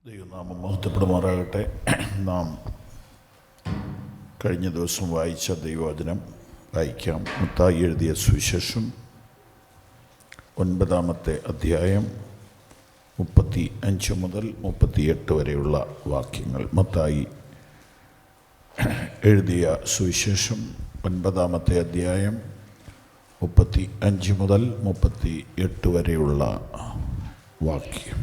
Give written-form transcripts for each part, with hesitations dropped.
ദൈവനാമം മഹത്വപ്പെടുമാറാകട്ടെ. നാം കഴിഞ്ഞ ദിവസം വായിച്ച ദൈവവചനം വായിക്കാം. മത്തായി എഴുതിയ സുവിശേഷം 9-ാമത്തെ അധ്യായം 35 മുതൽ 38 വരെയുള്ള വാക്യങ്ങൾ. മത്തായി എഴുതിയ സുവിശേഷം 9-ാമത്തെ അധ്യായം 35 മുതൽ 38 വരെയുള്ള വാക്യം.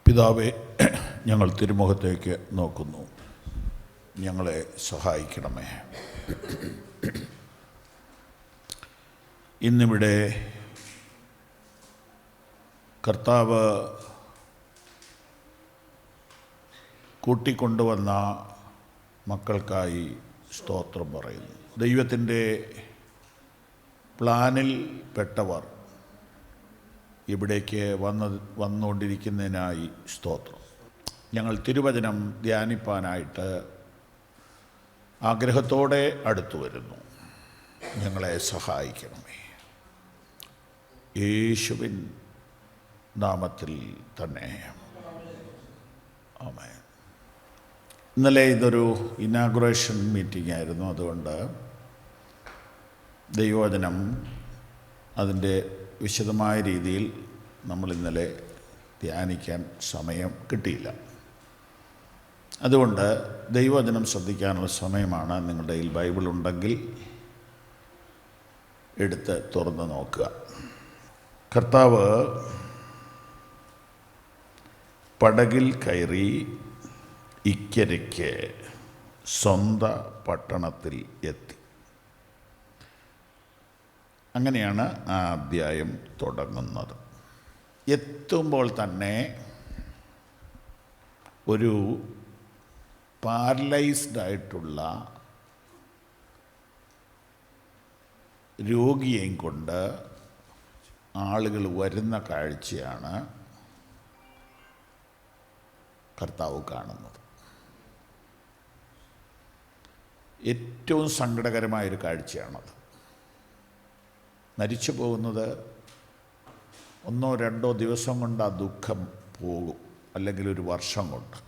പിതാവേ, ഞങ്ങൾ തിരുമുഖത്തേക്ക് നോക്കുന്നു, ഞങ്ങളെ സഹായിക്കണമേ. ഇന്നിവിടെ കർത്താവ് കൂട്ടിക്കൊണ്ടുവന്ന മക്കൾക്കായി സ്തോത്രം പറയുന്നു. ദൈവത്തിൻ്റെ പ്ലാനിൽ പെട്ടവർ ഇവിടേക്ക് വന്നുകൊണ്ടിരിക്കുന്നതിനായി സ്തോത്രം. ഞങ്ങൾ തിരുവചനം ധ്യാനിപ്പാനായിട്ട് ആഗ്രഹത്തോടെ അടുത്തു വരുന്നു, ഞങ്ങളെ സഹായിക്കണമേ. യേശുവിൻ നാമത്തിൽ തന്നെ ആമേൻ. ഇന്നലെ ഇതൊരു ഇനാഗുറേഷൻ മീറ്റിംഗ് ആയിരുന്നു. അതുകൊണ്ട് ദൈവവചനം അതിൻ്റെ വിശദമായ രീതിയിൽ നമ്മൾ ഇന്നലെ ധ്യാനിക്കാൻ സമയം കിട്ടിയില്ല. അതുകൊണ്ട് ദൈവവചനം ശ്രദ്ധിക്കാനുള്ള സമയമാണ്. നിങ്ങളുടെ കയ്യിൽ ബൈബിൾ ഉണ്ടെങ്കിൽ എടുത്ത് തുറന്ന് നോക്കുക. കർത്താവ് പടകിൽ കയറി ഇക്കരയ്ക്ക് സ്വന്തം പട്ടണത്തിൽ എത്തി. അങ്ങനെയാണ് ആ അധ്യായം തുടങ്ങുന്നത്. എത്തുമ്പോൾ തന്നെ ഒരു പാരലൈസ്ഡ് ആയിട്ടുള്ള രോഗിയെയും കൊണ്ട് ആളുകൾ വരുന്ന കാഴ്ചയാണ് കർത്താവ് കാണുന്നത്. ഏറ്റവും സങ്കടകരമായൊരു കാഴ്ചയാണത്. മരിച്ചു പോകുന്നത് 1-2 ദിവസം കൊണ്ട് ആ ദുഃഖം പോകും, അല്ലെങ്കിൽ ഒരു വർഷം കൊണ്ട്.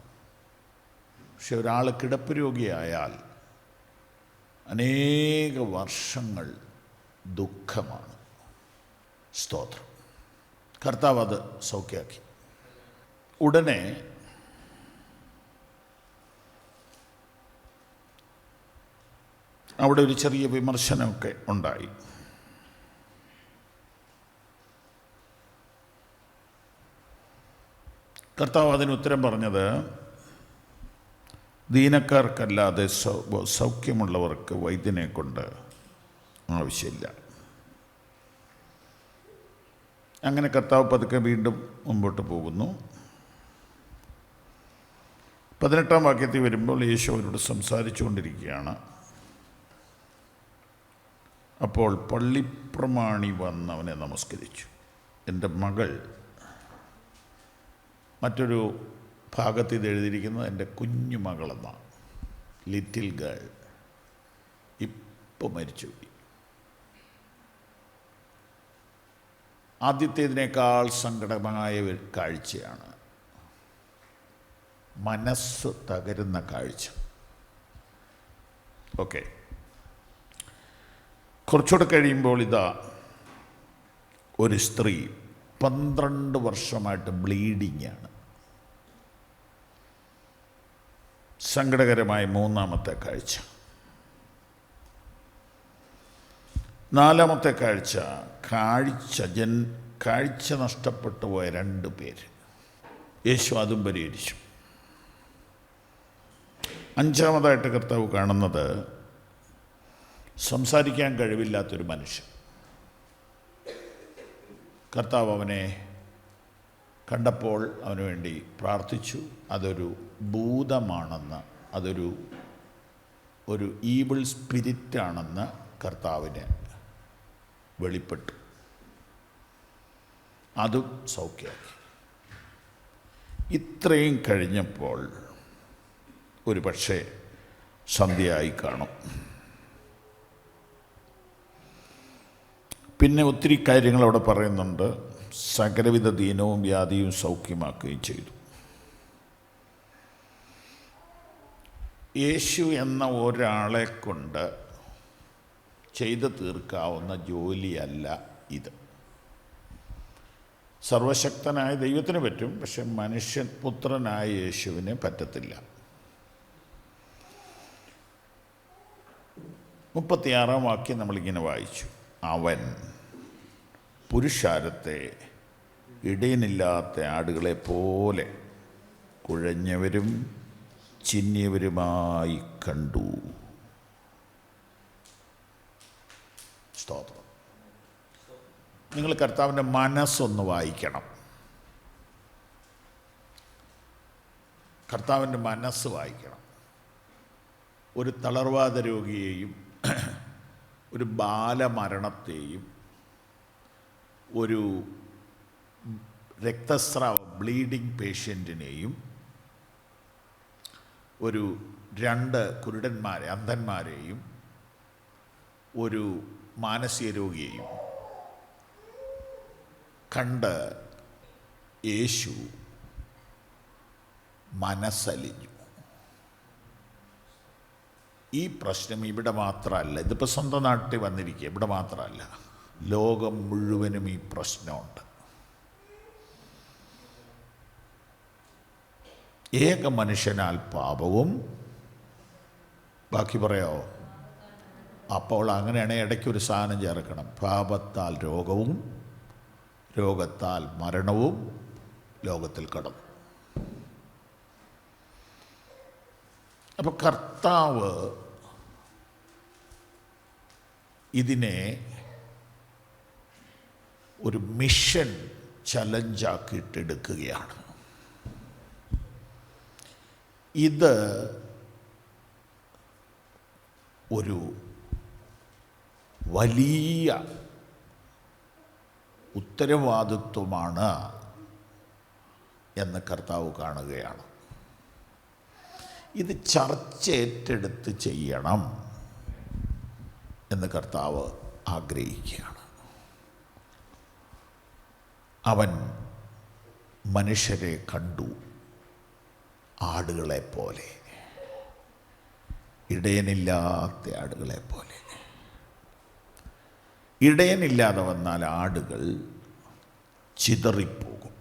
പക്ഷെ ഒരാൾ കിടപ്പ് രോഗിയായാൽ അനേക വർഷങ്ങൾ ദുഃഖമാണ്. സ്തോത്രം. കർത്താവ് അത് സൗഖ്യമാക്കി. ഉടനെ അവിടെ ഒരു ചെറിയ വിമർശനമൊക്കെ ഉണ്ടായി. കർത്താവ് അതിന് ഉത്തരം പറഞ്ഞത്, ദീനക്കാർക്കല്ലാതെ സൗഖ്യമുള്ളവർക്ക് വൈദ്യനെ കൊണ്ട് ആവശ്യമില്ല. അങ്ങനെ കർത്താവ് പതുക്കെ വീണ്ടും മുമ്പോട്ട് പോകുന്നു. 18-ാം വാക്യത്തിൽ വരുമ്പോൾ യേശു അവരോട് സംസാരിച്ചു കൊണ്ടിരിക്കുകയാണ്. അപ്പോൾ പള്ളിപ്രമാണി വന്ന് അവനെ നമസ്കരിച്ചു. എൻ്റെ മകൾ, മറ്റൊരു ഭാഗത്ത് ഇത് എഴുതിയിരിക്കുന്നത് എൻ്റെ കുഞ്ഞു മകളെന്നാണ്, ലിറ്റിൽ ഗേൾ, ഇപ്പോൾ മരിച്ചുപോയി. ആദ്യത്തേതിനേക്കാൾ സങ്കടമായ ഒരു കാഴ്ചയാണ്, മനസ്സ് തകരുന്ന കാഴ്ച. ഓക്കെ, കുറച്ചുകൂടെ കഴിയുമ്പോൾ ഇതാ ഒരു സ്ത്രീ 12 വർഷമായിട്ട് ബ്ലീഡിങ്ങാണ്. സങ്കടകരമായ 3-ാമത്തെ കാഴ്ച. 4-ാമത്തെ കാഴ്ച നഷ്ടപ്പെട്ടു പോയ 2 പേര്. യേശു അതും പരിഹരിച്ചു. 5-ാമതായിട്ട് കർത്താവ് കാണുന്നത് സംസാരിക്കാൻ കഴിവില്ലാത്തൊരു മനുഷ്യൻ. കർത്താവ് അവനെ കണ്ടപ്പോൾ അവന് വേണ്ടി പ്രാർത്ഥിച്ചു. അതൊരു ഭൂതമാണെന്ന്, ഒരു ഈവിൾ സ്പിരിറ്റാണെന്ന് കർത്താവിന് വെളിപ്പെട്ടു. അതും സൗഖ്യമാക്കി. ഇത്രയും കഴിഞ്ഞപ്പോൾ ഒരു പക്ഷേ സന്ധ്യയായി കാണും. പിന്നെ ഒത്തിരി കാര്യങ്ങൾ അവിടെ പറയുന്നുണ്ട്. സകലവിധ ദീനവും വ്യാധിയും സൗഖ്യമാക്കുകയും ചെയ്തു. യേശു എന്ന ഒരാളെ കൊണ്ട് ചെയ്തു തീർക്കാവുന്ന ജോലിയല്ല ഇത്. സർവശക്തനായ ദൈവത്തിന് പറ്റും, പക്ഷെ മനുഷ്യപുത്രനായ യേശുവിനെ പറ്റത്തില്ല. 36-ാം വാക്യം നമ്മളിങ്ങനെ വായിച്ചു. അവൻ പുരുഷാരത്തെ ഇടയനില്ലാത്ത ആടുകളെ പോലെ കുഴഞ്ഞവരും ചിന്നിയവരുമായി കണ്ടു. സ്തോത്രം. നിങ്ങൾ കർത്താവിൻ്റെ മനസ്സൊന്ന് വായിക്കണം. കർത്താവിൻ്റെ മനസ്സ് വായിക്കണം. ഒരു തളർവാദ രോഗിയെയും ഒരു ബാലമരണത്തെയും ഒരു രക്തസ്രാവ ബ്ലീഡിംഗ് പേഷ്യൻറ്റിനെയും ഒരു 2 കുരുടന്മാരെ അന്ധന്മാരെയും ഒരു മാനസിക രോഗിയെയും കണ്ട് യേശു മനസ്സലിഞ്ഞു. ഈ പ്രശ്നം ഇവിടെ മാത്രമല്ല, ഇതിപ്പോൾ സ്വന്തം നാട്ടിൽ വന്നിരിക്കുക, ഇവിടെ മാത്രമല്ല, ലോകം മുഴുവനും ഈ പ്രശ്നമുണ്ട്. ഏക മനുഷ്യനാൽ പാപവും, ബാക്കി പറയാമോ? അപ്പോൾ അങ്ങനെയാണെങ്കിൽ ഇടയ്ക്കൊരു സാധനം ചേർക്കണം. പാപത്താൽ രോഗവും, രോഗത്താൽ മരണവും ലോകത്തിൽ കടന്നു. അപ്പോൾ കർത്താവ് ഇതിനെ ഒരു മിഷൻ ചലഞ്ചാക്കിയിട്ടെടുക്കുകയാണ്. ഇത് ഒരു വലിയ ഉത്തരവാദിത്വമാണ് എന്ന് കർത്താവ് കാണുകയാണ്. ഇത് ചർച്ച ഏറ്റെടുത്ത് ചെയ്യണം എന്ന് കർത്താവ് ആഗ്രഹിക്കുകയാണ്. അവൻ മനുഷ്യരെ കണ്ടു ആടുകളെ പോലെ, ഇടയനില്ലാത്ത ആടുകളെ പോലെ. ഇടയനില്ലാതെ വന്നാൽ ആടുകൾ ചിതറിപ്പോകും,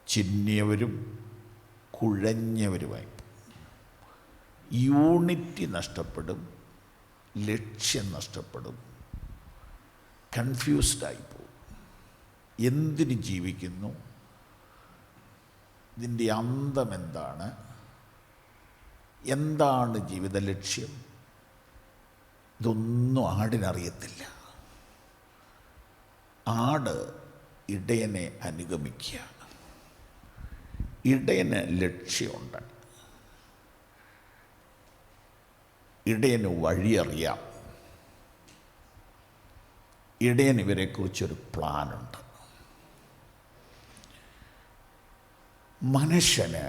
ചിന്നിയവരും കുഴഞ്ഞവരുമായി. യൂണിറ്റി നഷ്ടപ്പെടും, ലക്ഷ്യം നഷ്ടപ്പെടും, കൺഫ്യൂസ്ഡായി പോകും. എന്തിന് ജീവിക്കുന്നു? ഇതിൻ്റെ അന്തം എന്താണ്? എന്താണ് ജീവിത ലക്ഷ്യം? ഇതൊന്നും ആടിനറിയത്തില്ല. ആട് ഇടയനെ അനുഗമിക്കുക. ഇടയന് ലക്ഷ്യമുണ്ട്, ഇടയന് വഴിയറിയാം, ഇടയന് ഇവരെക്കുറിച്ചൊരു പ്ലാനുണ്ട്. മനുഷ്യന്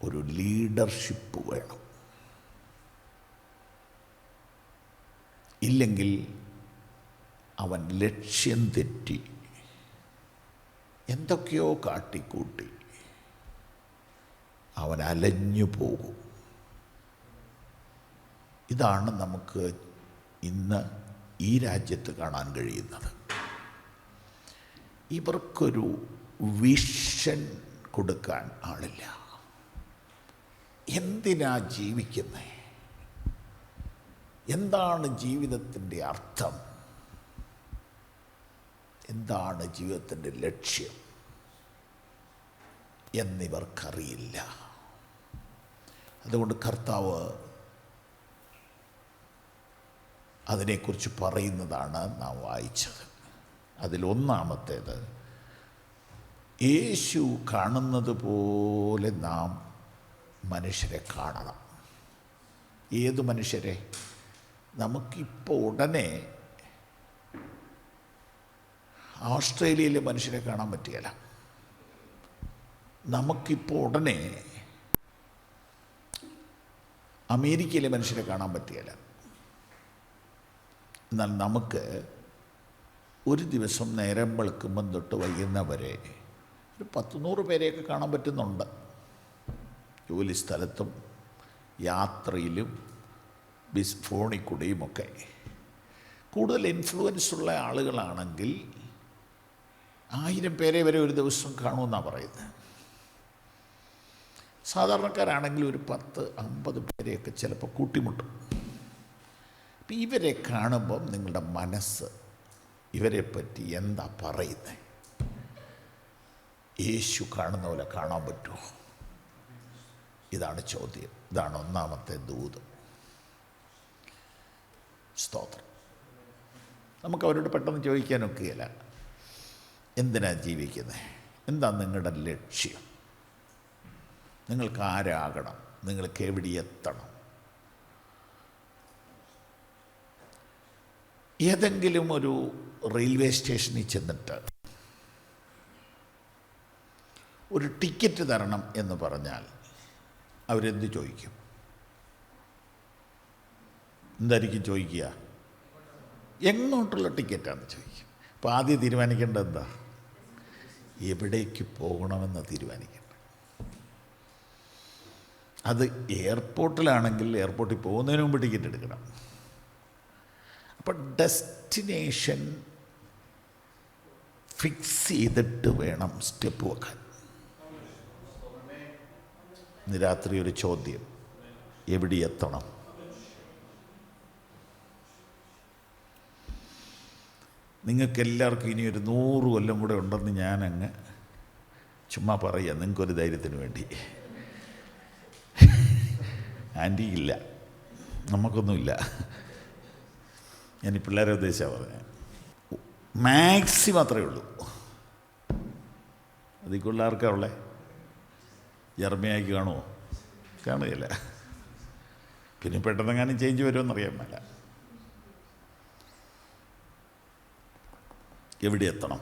ഒരു ലീഡർഷിപ്പ് വേണം. ഇല്ലെങ്കിൽ അവൻ ലക്ഷ്യം തെറ്റി എന്തൊക്കെയോ കാട്ടിക്കൂട്ടി അവൻ അലഞ്ഞു പോകും. ഇതാണ് നമുക്ക് ഇന്ന് ഈ രാജ്യത്ത് കാണാൻ കഴിയുന്നത്. ഇവർക്കൊരു വിഷൻ കൊടുക്കാൻ ആളില്ല. എന്തിനാ ജീവിക്കുന്നത്? എന്താണ് ജീവിതത്തിൻ്റെ അർത്ഥം? എന്താണ് ജീവിതത്തിൻ്റെ ലക്ഷ്യം എന്നിവർക്കറിയില്ല. അതുകൊണ്ട് കർത്താവ് അതിനെക്കുറിച്ച് പറയുന്നതാണ് നാം വായിച്ചത്. അതിലൊന്നാമത്തേത്, യേശു കാണുന്നത് പോലെ നാം മനുഷ്യരെ കാണണം. ഏത് മനുഷ്യരെ? നമുക്കിപ്പോൾ ഉടനെ ഓസ്ട്രേലിയയിലെ മനുഷ്യരെ കാണാൻ പറ്റുകയില്ല. നമുക്കിപ്പോൾ ഉടനെ അമേരിക്കയിലെ മനുഷ്യരെ കാണാൻ പറ്റുകയില്ല. എന്നാൽ നമുക്ക് ഒരു ദിവസം നേരം വെളുക്കുമ്പം തൊട്ട് വൈകുന്നവരെ ഒരു 100 പേരെയൊക്കെ കാണാൻ പറ്റുന്നുണ്ട്. ജോലി സ്ഥലത്തും യാത്രയിലും ഫോണിൽ കൂടെയുമൊക്കെ. കൂടുതൽ ഇൻഫ്ലുവൻസ് ഉള്ള ആളുകളാണെങ്കിൽ 1000 പേരെ വരെ ഒരു ദിവസം കാണുമെന്നാണ് പറയുന്നത്. സാധാരണക്കാരാണെങ്കിൽ ഒരു 10-50 പേരെയൊക്കെ ചിലപ്പോൾ കൂട്ടിമുട്ടും. അപ്പം ഇവരെ കാണുമ്പം നിങ്ങളുടെ മനസ്സ് ഇവരെപ്പറ്റി എന്താ പറയുന്നത്? യേശു കാണുന്ന പോലെ കാണാൻ പറ്റുമോ? ഇതാണ് ചോദ്യം. ഇതാണ് ഒന്നാമത്തെ ദൂത്. സ്തോത്രം. നമുക്ക് അവരോട് പെട്ടെന്ന് ചോദിക്കാനൊക്കെയില്ല, എന്തിനാ ജീവിക്കുന്നത്? എന്താ നിങ്ങളുടെ ലക്ഷ്യം? നിങ്ങൾക്ക് ആരാകണം? നിങ്ങൾക്ക് എവിടെ എത്തണം? ഏതെങ്കിലും ഒരു റെയിൽവേ സ്റ്റേഷനിൽ ചെന്നിട്ട് ഒരു ടിക്കറ്റ് തരണം എന്ന് പറഞ്ഞാൽ അവരെന്ത് ചോദിക്കും? എന്തായിരിക്കും ചോദിക്കുക? എങ്ങോട്ടുള്ള ടിക്കറ്റാണെന്ന് ചോദിക്കും. അപ്പോൾ ആദ്യം തീരുമാനിക്കേണ്ടത് എന്താ? എവിടേക്ക് പോകണമെന്ന് തീരുമാനിക്കേണ്ടത്. അത് എയർപോർട്ടിലാണെങ്കിൽ എയർപോർട്ടിൽ പോകുന്നതിന് മുമ്പ് ടിക്കറ്റ് എടുക്കണം. അപ്പം ഡെസ്റ്റിനേഷൻ ഫിക്സ് ചെയ്തിട്ട് വേണം സ്റ്റെപ്പ് വെക്കാൻ. ഇന്ന് രാത്രി ഒരു ചോദ്യം, എവിടെ എത്തണം? നിങ്ങൾക്കെല്ലാവർക്കും ഇനി ഒരു 100 കൊല്ലം കൂടെ ഉണ്ടെന്ന് ഞാനങ്ങ് ചുമ്മാ പറയാം, നിങ്ങൾക്കൊരു ധൈര്യത്തിന് വേണ്ടി. ആൻറ്റി ഇല്ല, നമുക്കൊന്നുമില്ല. ഞാൻ ഈ പിള്ളേരെ ഉദ്ദേശിച്ചാണ് പറഞ്ഞത്. മാക്സിമം അത്രയേ ഉള്ളൂ. അതിക്കുള്ള ആർക്കാ ഉള്ളേ? ജർമ്മയായിക്ക് കാണുമോ? കാണുകയില്ല. പിന്നെ പെട്ടെന്നെങ്ങാനും ചേഞ്ച് വരുമെന്നറിയാൻ മേല. എവിടെ എത്തണം?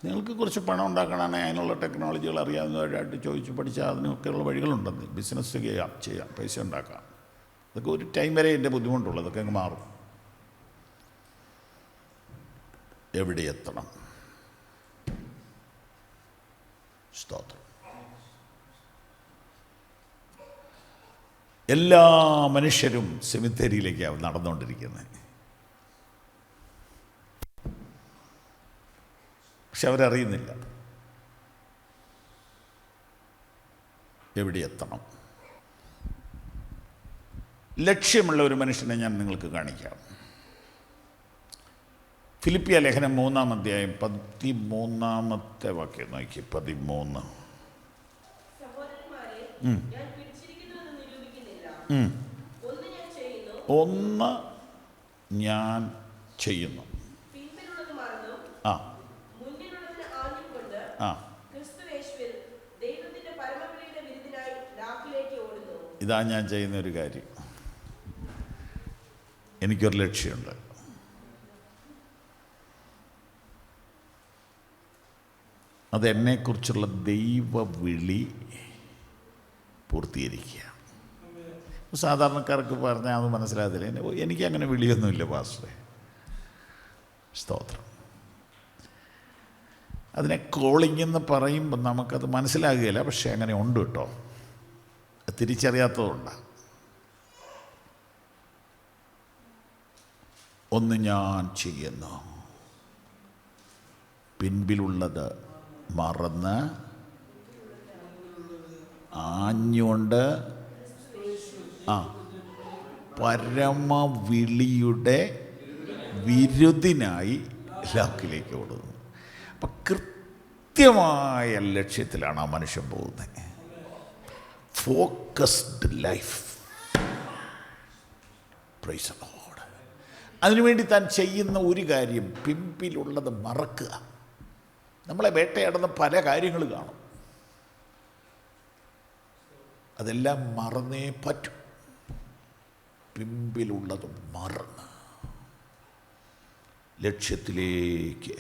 നിങ്ങൾക്ക് കുറച്ച് പണം ഉണ്ടാക്കണമെങ്കിൽ അതിനുള്ള ടെക്നോളജികൾ അറിയാവുന്നവരായിട്ട് ചോദിച്ച് പഠിച്ചാൽ അതിനൊക്കെയുള്ള വഴികളുണ്ടെന്ന്. ബിസിനസ് ചെയ്യാം, പൈസ ഉണ്ടാക്കാം. അതൊക്കെ ഒരു ടൈം വരെ എൻ്റെ ബുദ്ധിമുട്ടുള്ളൂ, അതൊക്കെ അങ്ങ് മാറും. എവിടെ എത്തണം? സ്തോത്രം. എല്ലാ മനുഷ്യരും സെമിത്തേരിയിലേക്കാണ് നടന്നുകൊണ്ടിരിക്കുന്നത്. പക്ഷെ അവരറിയുന്നില്ല എവിടെ എത്തണം. ലക്ഷ്യമുള്ള ഒരു മനുഷ്യനെ ഞാൻ നിങ്ങൾക്ക് കാണിക്കാം. ഫിലിപ്പിയ ലേഖനം 3-ാം അധ്യായം 13-ാമത്തെ വാക്യം നോക്കി. 13. ഒന്ന് ഞാൻ ചെയ്യുന്നു. ആ ആ ഇതാ ഞാൻ ചെയ്യുന്നൊരു കാര്യം. എനിക്കൊരു ലക്ഷ്യമുണ്ട്. അതെന്നെക്കുറിച്ചുള്ള ദൈവവിളി പൂർത്തീകരിക്കുക. സാധാരണക്കാർക്ക് പറഞ്ഞാൽ അത് മനസ്സിലാകത്തില്ല. എനിക്കങ്ങനെ വിളിയൊന്നുമില്ല പാസ്റ്ററെ. സ്തോത്രം. അതിനെ കോളിംഗ് എന്ന് പറയുമ്പോൾ നമുക്കത് മനസ്സിലാകുകയില്ല. പക്ഷേ അങ്ങനെ ഉണ്ട് കേട്ടോ. തിരിച്ചറിയാത്തതുകൊണ്ടാണ്. ഒന്ന് ഞാൻ ചെയ്യുന്നു, പിൻപിലുള്ളത് മറന്ന് ആഞ്ഞുകൊണ്ട് പരമവിളിയുടെ വിരുദിനായി ലാക്കിലേക്ക് ഓടുന്നു. അപ്പം കൃത്യമായ ലക്ഷ്യത്തിലാണ് ആ മനുഷ്യൻ പോകുന്നത്. Focused life. Price the Lord. അതിനുവേണ്ടി താൻ ചെയ്യുന്ന ഒരു കാര്യം, പിമ്പിലുള്ളത് മറക്കുക. നമ്മളെ വേട്ടയാടുന്ന പല കാര്യങ്ങൾ കാണും. അതെല്ലാം മറന്നേ പറ്റും. പിമ്പിലുള്ളത് മറന്ന് ലക്ഷ്യത്തിലേക്ക്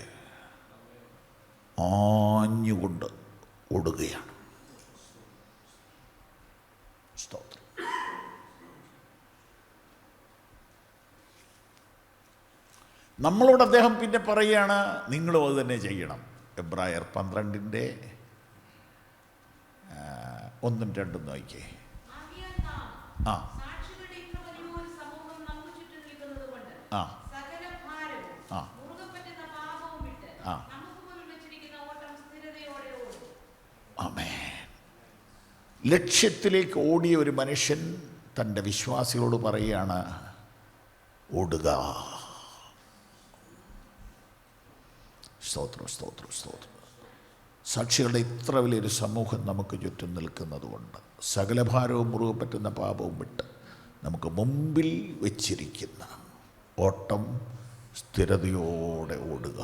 ആഞ്ഞുകൊണ്ട് ഓടുകയാണ്. സ്തോത്രം. നമ്മളോട് അദ്ദേഹം പിന്നെ പറയുകയാണ്, നിങ്ങളും അത് തന്നെ ചെയ്യണം. എബ്രായർ 12:1-2 നോക്കിയേ. ആ ആ ആ ആ ആമേൻ. ലക്ഷ്യത്തിലേക്ക് ഓടിയ ഒരു മനുഷ്യൻ തൻ്റെ വിശ്വാസികളോട് പറയുകയാണ്, ഓടുക. സ്തോത്രം, സ്തോത്രം, സ്തോത്രം. സാക്ഷികളുടെ ഇത്ര വലിയൊരു സമൂഹം നമുക്ക് ചുറ്റും നിൽക്കുന്നതുകൊണ്ട് സകല ഭാരവും മുറുകെ പറ്റുന്ന പാപവും വിട്ട് നമുക്ക് മുമ്പിൽ വച്ചിരിക്കുന്ന ഓട്ടം സ്ഥിരതയോടെ ഓടുക.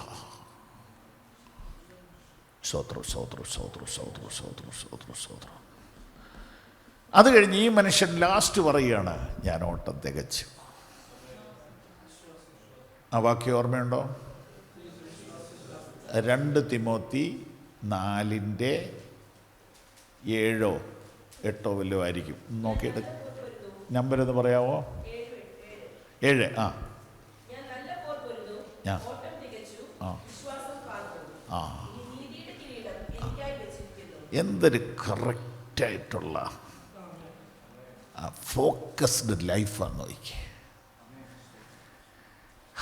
സ്തോത്രം, സ്തോത്രം, സ്തോത്രം, സ്തോത്രം, സ്തോത്രം, സ്തോത്രം, സ്തോത്രം. അത് കഴിഞ്ഞ് ഈ മനുഷ്യൻ ലാസ്റ്റ് പറയുകയാണ്, ഞാൻ ഓട്ടം തികച്ചു. ആ വാക്യം ഓർമ്മയുണ്ടോ? 2 തിമോത്തി 4:7-8 വല്ലതും ആയിരിക്കും. നോക്കിയിട്ട് നമ്പർ എന്ന് പറയാമോ? 7. ആ ആ ആ എന്തൊരു കറക്റ്റായിട്ടുള്ള ഫോക്കസ്ഡ് ലൈഫാണ് നോക്കി.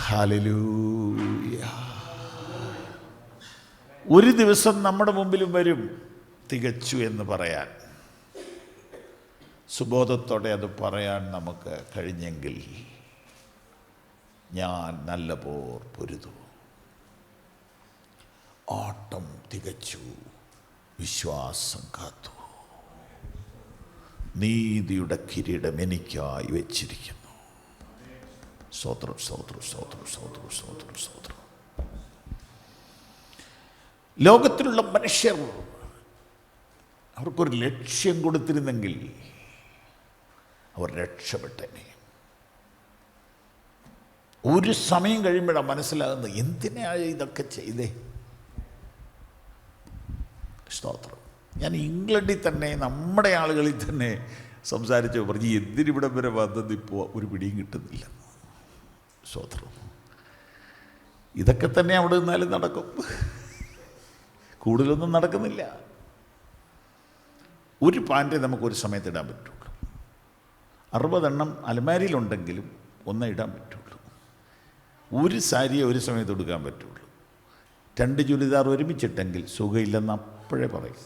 ഹല്ലേലൂയ. ഒരു ദിവസം നമ്മുടെ മുമ്പിലും വരും തികച്ചു എന്ന് പറയാൻ. സുബോധത്തോടെ അത് പറയാൻ നമുക്ക് കഴിഞ്ഞെങ്കിൽ, ഞാൻ നല്ല പോർ പൊരുതു, ഓട്ടം തികച്ചു, വിശ്വാസം കാത്തു, നീതിയുടെ കിരീടം എനിക്കായി വെച്ചിരിക്കുന്നു. സ്തോത്രം, സ്തോത്രം, സ്തോത്രം, സ്തോത്രം, സ്തോത്രം, സ്തോത്രം. ലോകത്തിലുള്ള മനുഷ്യർ അവർക്കൊരു ലക്ഷ്യം കൊടുത്തിരുന്നെങ്കിൽ അവർ രക്ഷപ്പെട്ടനെ. ഒരു സമയം കഴിയുമ്പോഴാണ് മനസ്സിലാകുന്നത്, എന്തിനാണ് ഇതൊക്കെ ചെയ്തേ. സ്തോത്രം. ഞാൻ ഇംഗ്ലണ്ടിൽ തന്നെ നമ്മുടെ ആളുകളിൽ തന്നെ സംസാരിച്ചു പറഞ്ഞു, എന്തിനിവിടം വരെ വന്നത് ഇപ്പോൾ ഒരു പിടിയും കിട്ടുന്നില്ല. സ്തോത്രം. ഇതൊക്കെ തന്നെ അവിടെ നിന്നാലും നടക്കും, കൂടുതലൊന്നും നടക്കുന്നില്ല. ഒരു പാൻറ്റേ നമുക്കൊരു സമയത്ത് ഇടാൻ പറ്റുള്ളൂ. 60 എണ്ണം അലമാരിയിലുണ്ടെങ്കിലും ഒന്നേ ഇടാൻ പറ്റുള്ളൂ. ഒരു സാരിയെ ഒരു സമയത്ത് എടുക്കാൻ പറ്റുള്ളൂ. 2 ചുരിദാർ ഒരുമിച്ചിട്ടെങ്കിൽ സുഖമില്ലെന്ന് അപ്പോഴേ പറയും.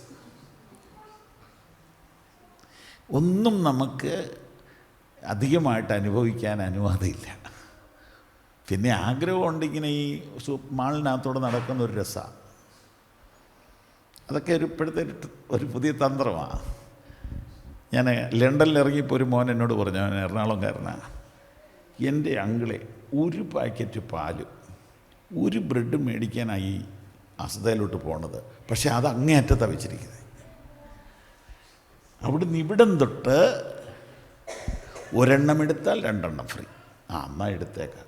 ഒന്നും നമുക്ക് അധികമായിട്ട് അനുഭവിക്കാൻ അനുവാദമില്ല. പിന്നെ ആഗ്രഹമുണ്ട് ഇങ്ങനെ ഈ മാളിനകത്തോടെ നടക്കുന്ന ഒരു രസമാണ്. അതൊക്കെ ഇപ്പോഴത്തെ ഒരു പുതിയ തന്ത്രമാണ്. ഞാൻ ലണ്ടനിൽ ഇറങ്ങിയപ്പോൾ ഒരു മോൻ എന്നോട് പറഞ്ഞു, അവൻ എറണാകുളംകാരനാണ്, എൻ്റെ അങ്കിളെ ഒരു പാക്കറ്റ് പാലും ഒരു ബ്രെഡും മേടിക്കാനായി അസ്തയിലോട്ട് പോണത്. പക്ഷെ അത് അങ്ങേയറ്റത്താണ് വെച്ചിരിക്കുന്നത്. അവിടുന്ന് ഇവിടം തൊട്ട് ഒരെണ്ണം എടുത്താൽ 2 എണ്ണം ഫ്രീ. എന്നാൽ എടുത്തേക്കാം.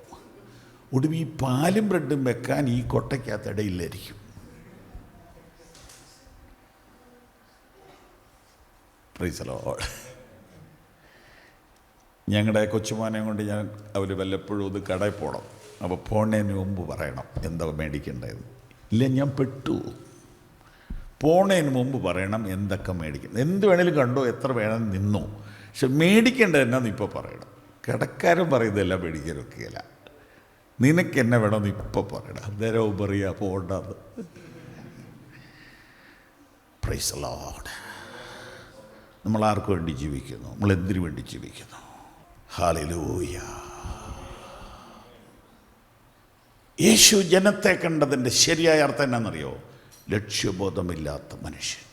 ഒടുവിൽ ഈ പാലും ബ്രെഡും വെക്കാൻ ഈ കൊട്ടയ്ക്കകത്ത് ഇടയില്ലായിരിക്കും. Praise the lord. ഞങ്ങളുടെ കൊച്ചുമോനെ കൊണ്ട് ഞാൻ അവർ വല്ലപ്പോഴും ഒന്ന് കടയിൽ പോകണം. അപ്പോൾ പോണതിന് മുമ്പ് പറയണം എന്താ മേടിക്കേണ്ടതെന്ന്. ഇല്ല, ഞാൻ പെട്ടു. പോണതിന് മുമ്പ് പറയണം എന്തൊക്കെ മേടിക്കണം. എന്ത് വേണേലും കണ്ടോ, എത്ര വേണമെന്ന് നിന്നോ, പക്ഷെ മേടിക്കേണ്ടത് എന്നാന്ന് ഇപ്പോൾ പറയണം. കിടക്കാരും പറയുന്നതെല്ലാം മേടിക്കാനൊക്കെയല്ല. നിനക്ക് എന്നെ വേണമെന്ന് ഇപ്പോൾ പറയണം. അന്നേരവും പറയുക പോകണ്ടെന്ന്. Praise the lord. നമ്മൾ ആർക്ക് വേണ്ടി ജീവിക്കുന്നു? നമ്മൾ എന്തിനു വേണ്ടി ജീവിക്കുന്നു? ഹല്ലേലൂയ. യേശു ജനത്തെ കണ്ടതിൻ്റെ ശരിയായ അർത്ഥം എന്നാണെന്നറിയോ? ലക്ഷ്യബോധമില്ലാത്ത മനുഷ്യൻ.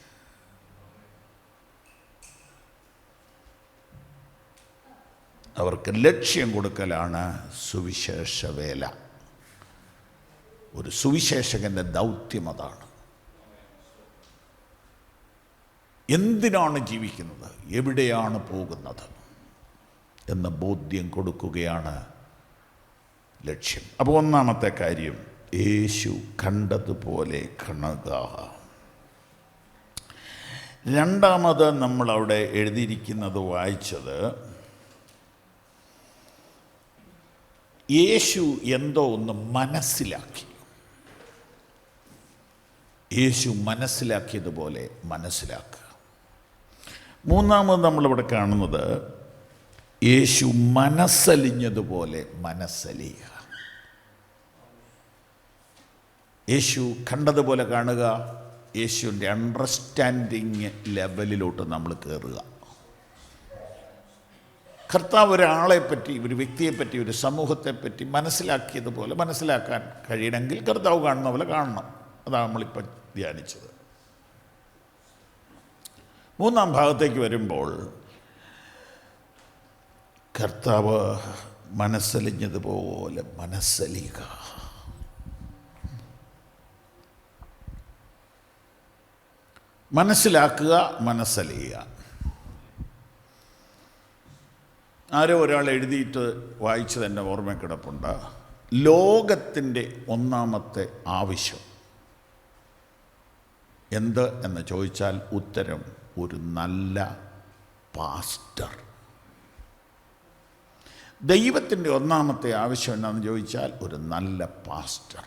അവർക്ക് ലക്ഷ്യം കൊടുക്കലാണ് സുവിശേഷ വേല. ഒരു സുവിശേഷകൻ്റെ ദൗത്യം അതാണ്. എന്തിനാണ് ജീവിക്കുന്നത്, എവിടെയാണ് പോകുന്നത് എന്ന ബോധ്യം കൊടുക്കുകയാണ് ലക്ഷ്യം. അപ്പോൾ ഒന്നാമത്തെ കാര്യം, യേശു കണ്ടതുപോലെ കാണുക. രണ്ടാമത് നമ്മളവിടെ എഴുതിയിരിക്കുന്നത് വായിച്ചത്, യേശു എന്തോ ഒന്ന് മനസ്സിലാക്കി. യേശു മനസ്സിലാക്കിയതുപോലെ മനസ്സിലാക്കുക. മൂന്നാമത് നമ്മളിവിടെ കാണുന്നത്, യേശു മനസ്സലിഞ്ഞതുപോലെ മനസ്സലിയുക. യേശു കണ്ടതുപോലെ കാണുക, യേശുവിൻ്റെ അണ്ടർസ്റ്റാൻഡിങ് ലെവലിലോട്ട് നമ്മൾ കയറുക. കർത്താവ് ഒരാളെപ്പറ്റി, ഒരു വ്യക്തിയെപ്പറ്റി, ഒരു സമൂഹത്തെപ്പറ്റി മനസ്സിലാക്കിയതുപോലെ മനസ്സിലാക്കാൻ കഴിയണമെങ്കിൽ കർത്താവ് കാണുന്ന പോലെ കാണണം. അതാണ് നമ്മളിപ്പോൾ ധ്യാനിച്ചത്. മൂന്നാം ഭാഗത്തേക്ക് വരുമ്പോൾ, കർത്താവ് മനസ്സലിഞ്ഞതുപോലെ മനസ്സലിയുക. മനസ്സിലാക്കുക, മനസ്സലിയുക. ആരോ ഒരാൾ എഴുതിയിട്ട് വായിച്ചത് എൻ്റെ ഓർമ്മ കിടപ്പുണ്ട്. ലോകത്തിൻ്റെ ഒന്നാമത്തെ ആവശ്യം എന്ത് എന്ന് ചോദിച്ചാൽ ഉത്തരം ഒരു നല്ല പാസ്റ്റർ. ദൈവത്തിൻ്റെ ഒന്നാമത്തെ ആവശ്യം എന്നാന്ന് ചോദിച്ചാൽ ഒരു നല്ല പാസ്റ്റർ.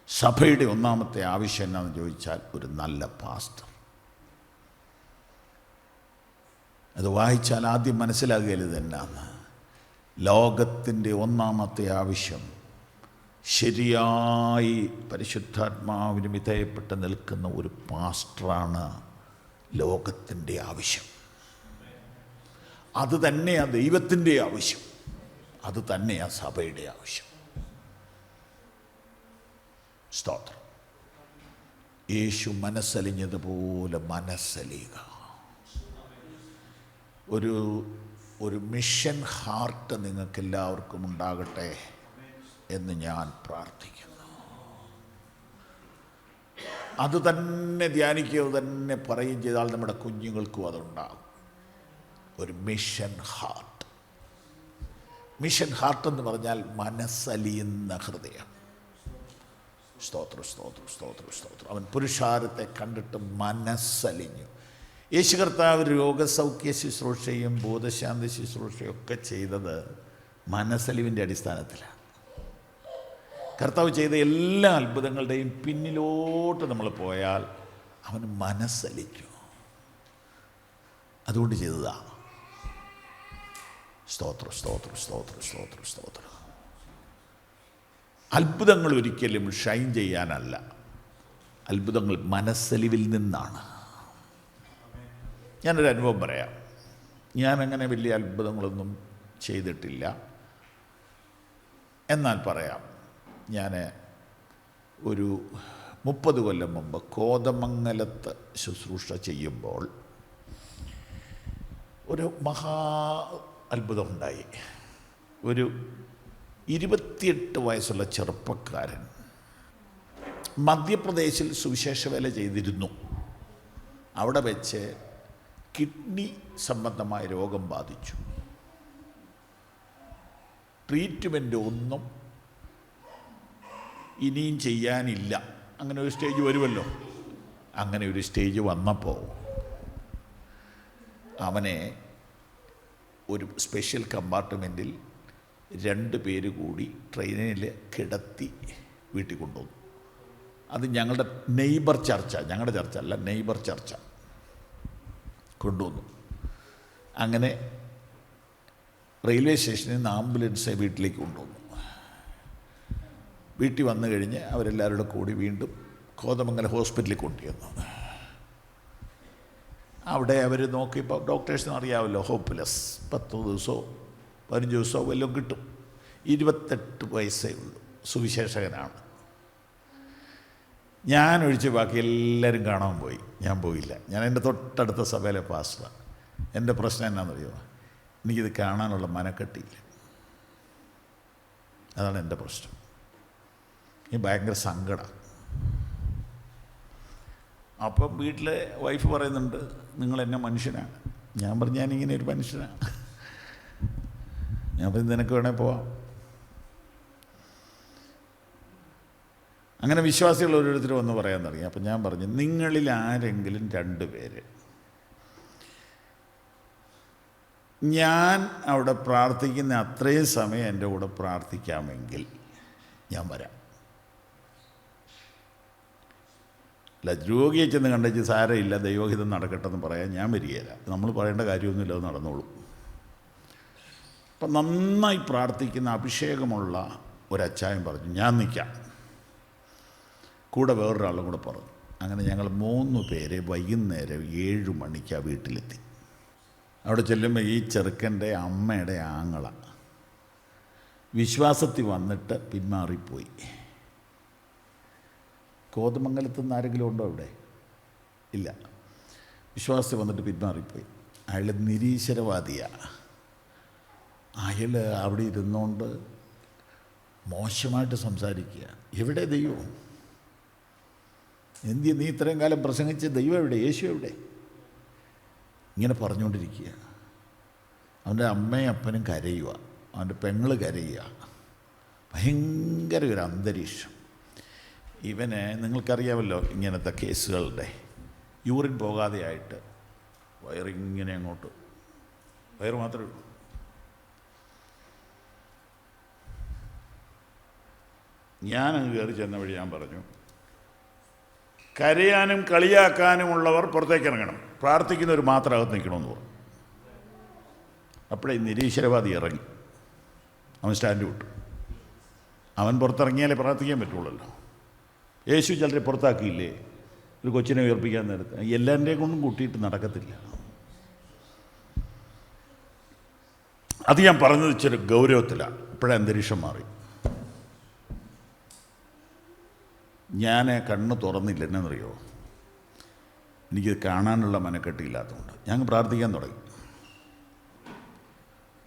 സഭയുടെ ഒന്നാമത്തെ ആവശ്യം എന്നാന്ന് ചോദിച്ചാൽ ഒരു നല്ല പാസ്റ്റർ. അത് വായിച്ചാൽ ആദ്യം മനസ്സിലാകുകയില്ല ഇതെന്നാന്ന്. ലോകത്തിൻ്റെ ഒന്നാമത്തെ ആവശ്യം ശരിയായി പരിശുദ്ധാത്മാവിന് വിധേയപ്പെട്ട് നിൽക്കുന്ന ഒരു പാസ്റ്ററാണ് ലോകത്തിൻ്റെ ആവശ്യം. അത് തന്നെയാണ് ദൈവത്തിൻ്റെ ആവശ്യം, അത് തന്നെയാണ് സഭയുടെ ആവശ്യം. സ്തോത്രം. യേശു മനസ്സലിഞ്ഞതുപോലെ മനസ്സലിയുക. ഒരു മിഷൻ ഹാർട്ട് നിങ്ങൾക്കെല്ലാവർക്കും ഉണ്ടാകട്ടെ എന്ന് ഞാൻ പ്രാർത്ഥിക്കുന്നു. അത് തന്നെ ധ്യാനിക്കുകയോ തന്നെ പറയുകയും ചെയ്താൽ നമ്മുടെ കുഞ്ഞുങ്ങൾക്കും അതുണ്ടാകും. ഒരു മിഷൻ ഹാർട്ട്. മിഷൻ ഹാർട്ട് എന്ന് പറഞ്ഞാൽ മനസ്സലിയുന്ന ഹൃദയം. സ്തോത്രം, സ്തോത്രം, സ്തോത്രം, സ്തോത്രം. അവൻ പുരുഷാരത്തെ കണ്ടിട്ട് മനസ്സലിഞ്ഞു. യേശു കർത്താവ് രോഗസൗഖ്യ ശുശ്രൂഷയും ബോധശാന്തി ശുശ്രൂഷയും ഒക്കെ ചെയ്തത് മനസ്സലിവിൻ്റെ അടിസ്ഥാനത്തിലാണ്. കർത്താവ് ചെയ്ത എല്ലാ അത്ഭുതങ്ങളുടെയും പിന്നിലോട്ട് നമ്മൾ പോയാൽ അവന് മനസ്സലിക്കും. അതുകൊണ്ട് ചെയ്തതാണ്. സ്തോത്രം, സ്തോത്രം, സ്തോത്രം, സ്തോത്രം, സ്തോത്രം. അത്ഭുതങ്ങൾ ഒരിക്കലും ഷൈൻ ചെയ്യാനല്ല, അത്ഭുതങ്ങൾ മനസ്സലിവിൽ നിന്നാണ്. ഞാനൊരു അനുഭവം പറയാം. ഞാനങ്ങനെ വലിയ അത്ഭുതങ്ങളൊന്നും ചെയ്തിട്ടില്ല. എന്നാൽ പറയാം, ഞാൻ ഒരു 30 കൊല്ലം മുമ്പ് കോതമംഗലത്ത് ശുശ്രൂഷ ചെയ്യുമ്പോൾ ഒരു മഹാ അത്ഭുതമുണ്ടായി. ഒരു 28 വയസ്സുള്ള ചെറുപ്പക്കാരൻ മധ്യപ്രദേശിൽ സുവിശേഷ വേല ചെയ്തിരുന്നു. അവിടെ വെച്ച് കിഡ്നി സംബന്ധമായ രോഗം ബാധിച്ചു. ട്രീറ്റ്മെൻ്റ് ഒന്നും ഇനിയും ചെയ്യാനില്ല. അങ്ങനെ ഒരു സ്റ്റേജ് വരുമല്ലോ. അങ്ങനെ ഒരു സ്റ്റേജ് വന്നപ്പോൾ അവനെ ഒരു സ്പെഷ്യൽ കമ്പാർട്ട്മെൻറ്റിൽ 2 പേര് കൂടി ട്രെയിനിൽ കിടത്തി വീട്ടിൽ കൊണ്ടുവന്നു. അത് ഞങ്ങളുടെ നെയ്ബർ ചർച്ച, ഞങ്ങളുടെ ചർച്ച അല്ല, നെയ്ബർ ചർച്ച കൊണ്ടുവന്നു. അങ്ങനെ റെയിൽവേ സ്റ്റേഷനിൽ നിന്ന് ആംബുലൻസ് വീട്ടിലേക്ക് കൊണ്ടുവന്നു. വീട്ടിൽ വന്നു കഴിഞ്ഞ് അവരെല്ലാവരും കൂടി വീണ്ടും കോതമംഗലം ഹോസ്പിറ്റലിൽ കൊണ്ടുവന്നു. അവിടെ അവർ നോക്കിയപ്പോൾ ഡോക്ടേഴ്സിന് അറിയാമല്ലോ, ഹോപ്പ്ലെസ്. 10 ദിവസമോ 15 ദിവസമോ വല്ലതും കിട്ടും. 28 വയസ്സേ ഉള്ളൂ, സുവിശേഷകനാണ്. ഞാനൊഴിച്ച് ബാക്കി എല്ലാവരും കാണാൻ പോയി. ഞാൻ പോയില്ല. ഞാൻ എൻ്റെ തൊട്ടടുത്ത സഭയിലെ പാസ്റ്ററാണ്. എൻ്റെ പ്രശ്നം എന്നാണെന്നറിയുമോ? എനിക്കിത് കാണാനുള്ള മനക്കെട്ടിയില്ല. അതാണ് എൻ്റെ പ്രശ്നം. ഈ ഭയങ്കര സങ്കടം. അപ്പം വീട്ടിലെ വൈഫ് പറയുന്നുണ്ട്, നിങ്ങളെന്നെ മനുഷ്യനാണ്. ഞാൻ പറഞ്ഞു, ഞാനിങ്ങനെ ഒരു മനുഷ്യനാണ്. ഞാൻ പറഞ്ഞു, നിനക്ക് വേണേൽ പോവാം. അങ്ങനെ വിശ്വാസികൾ ഓരോരുത്തർ വന്ന് പറയാൻ തുടങ്ങി. അപ്പം ഞാൻ പറഞ്ഞു, നിങ്ങളിൽ ആരെങ്കിലും 2 പേര് ഞാൻ അവിടെ പ്രാർത്ഥിക്കുന്ന അത്രയും സമയം എൻ്റെ കൂടെ പ്രാർത്ഥിക്കാമെങ്കിൽ ഞാൻ വരാം. അല്ല, രോഗിയെ ചെന്ന് കണ്ടേച്ച് സാരമില്ല, ദൈവഹിതം നടക്കട്ടെന്ന് പറയാൻ ഞാൻ വരികയില്ല. നമ്മൾ പറയേണ്ട കാര്യമൊന്നുമില്ല, അത് നടന്നോളൂ. അപ്പം നന്നായി പ്രാർത്ഥിക്കുന്ന അഭിഷേകമുള്ള ഒരച്ചായൻ പറഞ്ഞു, ഞാൻ നിൽക്കാം. കൂടെ വേറൊരാളും കൂടെ പറഞ്ഞു. അങ്ങനെ ഞങ്ങൾ 3 പേര് വൈകുന്നേരം 7 മണിക്കാണ് വീട്ടിലെത്തി. അവിടെ ചെല്ലുമ്പോൾ ഈ ചെറുക്കൻ്റെ അമ്മയുടെ ആങ്ങള വിശ്വാസത്തിൽ വന്നിട്ട് പിന്മാറിപ്പോയി. കോതമംഗലത്ത് നിന്ന് ആരെങ്കിലും ഉണ്ടോ അവിടെ? ഇല്ല. വിശ്വാസത്തിൽ വന്നിട്ട് പിന്മാറിപ്പോയി. അയാൾ നിരീശ്വരവാദിയാണ്. അയാൾ അവിടെ ഇരുന്നുകൊണ്ട് മോശമായിട്ട് സംസാരിക്കുക. എവിടെ ദൈവം? നീ ഇത്രയും കാലം പ്രസംഗിച്ച ദൈവം എവിടെ? യേശു എവിടെ? ഇങ്ങനെ പറഞ്ഞുകൊണ്ടിരിക്കുക. അവൻ്റെ അമ്മയും അപ്പനും കരയുക, അവൻ്റെ പെങ്ങൾ കരയുക. ഭയങ്കര ഒരു അന്തരീക്ഷം. ഇവന്, നിങ്ങൾക്കറിയാമല്ലോ ഇങ്ങനത്തെ കേസുകളുടെ, യൂറിൻ പോകാതെയായിട്ട് വയറിങ്ങനെ അങ്ങോട്ട്, വയറ് മാത്രമേ ഉള്ളൂ. ഞാനങ്ങ് കയറി ചെന്ന വഴി ഞാൻ പറഞ്ഞു, കരയാനും കളിയാക്കാനുമുള്ളവർ പുറത്തേക്ക് ഇറങ്ങണം, പ്രാർത്ഥിക്കുന്നവർ മാത്രം അകത്ത് നിൽക്കണമെന്ന് പറഞ്ഞു. അപ്പോഴേ നിരീശ്വരവാദി ഇറങ്ങി. അവൻ സ്റ്റാൻഡ് വിട്ടു. അവൻ പുറത്തിറങ്ങിയാലേ പ്രാർത്ഥിക്കാൻ പറ്റുള്ളല്ലോ. യേശു ചിലരെ പുറത്താക്കിയില്ലേ ഒരു കൊച്ചിനെ ഉയർപ്പിക്കാൻ നേരത്ത്? എല്ലാവരുടെയും കൊണ്ടും കൂട്ടിയിട്ട് നടക്കത്തില്ല. അത് ഞാൻ പറഞ്ഞത് ഇച്ചിരി ഗൗരവത്തിലാണ്. ഇപ്പോഴേ അന്തരീക്ഷം മാറി. ഞാൻ കണ്ണ് തുറന്നില്ല. എന്നറിയോ? എനിക്ക് കാണാനുള്ള മനക്കെട്ടില്ലാത്തതുകൊണ്ട് ഞാൻ പ്രാർത്ഥിക്കാൻ തുടങ്ങി.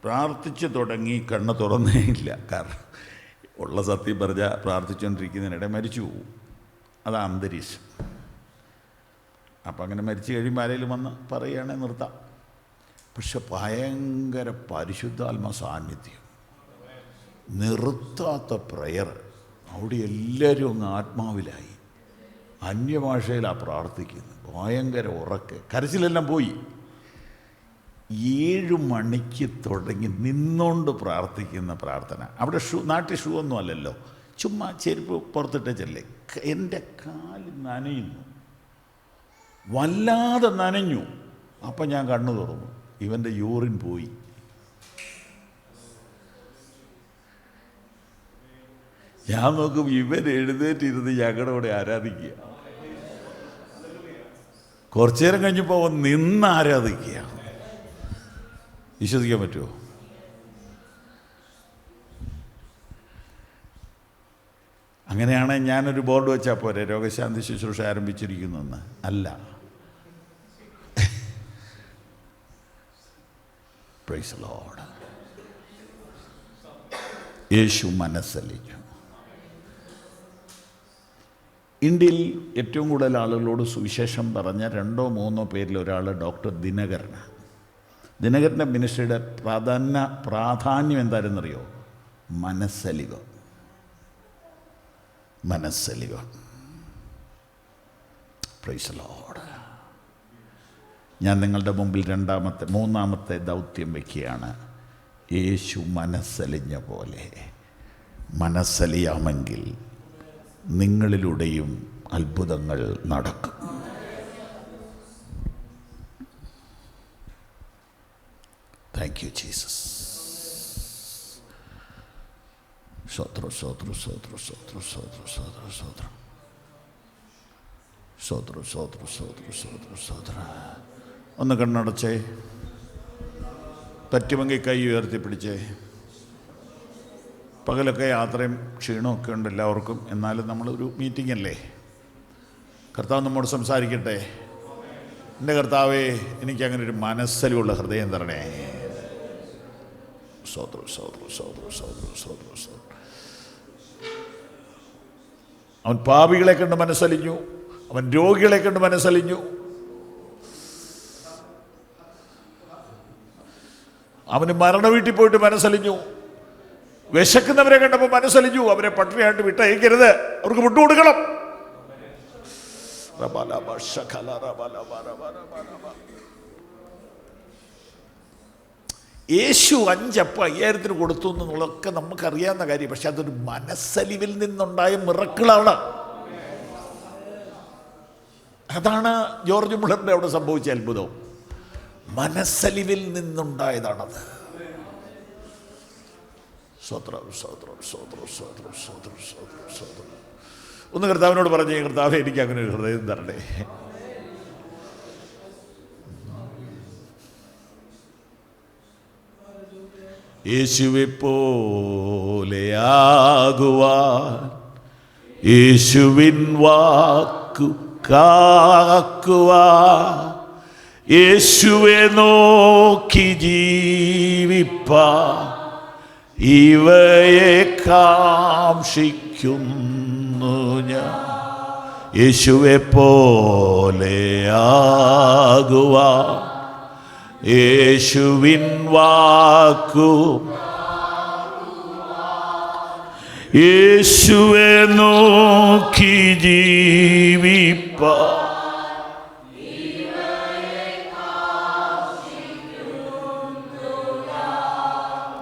പ്രാർത്ഥിച്ച് തുടങ്ങി, കണ്ണ് തുറന്നേ ഇല്ല. കാരണം ഉള്ള സത്യം പറഞ്ഞാൽ പ്രാർത്ഥിച്ചുകൊണ്ടിരിക്കുന്നതിനിടെ മരിച്ചു പോകും. അതാ അന്തരീക്ഷം. അപ്പം അങ്ങനെ മരിച്ചു കഴിയുമ്പോൾ ആരെങ്കിലും വന്ന് പറയുകയാണെങ്കിൽ നിർത്താം. പക്ഷെ ഭയങ്കര പരിശുദ്ധാത്മ സാന്നിധ്യം, നിർത്താത്ത പ്രയർ. അവിടെ എല്ലാവരും അങ്ങ് ആത്മാവിലായി, അന്യഭാഷയിലാണ് പ്രാർത്ഥിക്കുന്നത്. ഭയങ്കര ഉറക്കെ, കരച്ചിലെല്ലാം പോയി. 7 മണിക്ക് തുടങ്ങി നിന്നുകൊണ്ട് പ്രാർത്ഥിക്കുന്ന പ്രാർത്ഥന. അവിടെ നാട്ടിൽ ഷൂ ഒന്നും അല്ലല്ലോ, ചുമ്മാ ചെരുപ്പ് പുറത്തിട്ടേ ചെല്ലേ. എൻ്റെ കാല് നനയുന്നു, വല്ലാതെ നനഞ്ഞു. അപ്പം ഞാൻ കണ്ണു തുറന്നു, ഇവൻ്റെ യൂറിൻ പോയി. ഞാൻ നോക്കും, ഇവൻ എഴുന്നേറ്റിരുന്ന് ഞങ്ങളുടെ കൂടെ ആരാധിക്കുക. കുറച്ചു നേരം കഴിഞ്ഞപ്പോൾ അവൻ നിന്ന് ആരാധിക്കുക. വിശ്വസിക്കാൻ പറ്റുമോ? അങ്ങനെയാണെങ്കിൽ ഞാനൊരു ബോർഡ് വെച്ചാൽ പോരെ, രോഗശാന്തി ശുശ്രൂഷ ആരംഭിച്ചിരിക്കുന്നെന്ന്? അല്ല. Praise the lord. യേശു മനസ്സലിഞ്ഞു. ഇന്ത്യയിൽ ഏറ്റവും കൂടുതൽ ആളുകളോട് സുവിശേഷം പറഞ്ഞ 2-3 പേരിൽ ഒരാൾ ഡോക്ടർ ദിനകരനാണ്. ദിനകരൻ്റെ മിനിസ്ട്രിയുടെ പ്രാധാന്യം എന്തായിരുന്നറിയോ? മനസ്സലിവ. Praise the lord. ഞാൻ നിങ്ങളുടെ മുമ്പിൽ 3-ാമത്തെ ദൗത്യം വയ്ക്കുകയാണ്. യേശു മനസ്സലിഞ്ഞ പോലെ മനസ്സലിയാമെങ്കിൽ നിങ്ങളിലൂടെയും അത്ഭുതങ്ങൾ നടക്കും. Thank you Jesus. സ്തോത്രം, സ്തോത്രം, സ്തോത്രം, സ്തോത്രം, സ്തോത്രം, സ്തോത്രം, സ്തോത്രം, സ്തോത്രം, സ്തോത്രം, സ്തോത്രം, സ്തോത്രം, സ്തോത്രം. ഒന്ന് കണ്ണടച്ചേ. പറ്റുമെങ്കിൽ കൈ ഉയർത്തിപ്പിടിച്ചേ. പകലൊക്കെ യാത്രയും ക്ഷീണമൊക്കെ ഉണ്ട് എല്ലാവർക്കും. എന്നാലും നമ്മളൊരു മീറ്റിംഗ് അല്ലേ. കർത്താവ് നമ്മോട് സംസാരിക്കട്ടെ. എൻ്റെ കർത്താവേ, എനിക്കങ്ങനെ ഒരു മനസ്സലിവുള്ള ഹൃദയം തരണേ. സ്തോത്രം, സ്തോത്രം, സ്തോത്രം, സ്തോത്രം, സ്തോത്രം, സ്തോത്രം. അവൻ പാപികളെ കണ്ട് മനസ്സലിഞ്ഞു, അവൻ രോഗികളെ കണ്ട് മനസ്സലിഞ്ഞു. അവന് മരണ വീട്ടിൽ പോയിട്ട് മനസ്സലിഞ്ഞു. വിശക്കുന്നവരെ കണ്ടപ്പോൾ മനസ്സലിഞ്ഞു. അവരെ പട്ടിണിയായിട്ട് വിട്ടയക്കരുത്, അവർക്ക് വിട്ടുകൊടുക്കണം. യേശു 5 അപ്പം 5000 കൊടുത്തു എന്നുള്ളതൊക്കെ നമുക്കറിയാവുന്ന കാര്യം. പക്ഷെ അതൊരു മനസ്സലിവിൽ നിന്നുണ്ടായ മിറക്കിളാണ്. അതാണ് ജോർജ് മുള്ളറിൻ്റെ അവിടെ സംഭവിച്ച അത്ഭുതം. മനസ്സലിവിൽ നിന്നുണ്ടായതാണത്. സ്വത്രം സ്വത്രം സ്വത്രം സ്വത്രം സ്വത്രം സ്വത്രം സ്വത്രം. ഒന്ന് കർത്താവിനോട് പറഞ്ഞേ, കർത്താവേ എനിക്ക് അങ്ങനെ ഒരു ഹൃദയം തരണേ. യേശുവെ പോലെയാകുവാൻ, യേശുവിൻ വാക്കു കാക്കുവാൻ, യേശുവെ നോക്കി ജീവിപ്പാൻ ഇവയെ കാംക്ഷിക്കുന്നു ഞാൻ. യേശുവെ പോലെയാകുവാൻ, യേശുവിൻ വാക്കു, യേശുവെ നോക്കി ജീവിപ്പാൻ.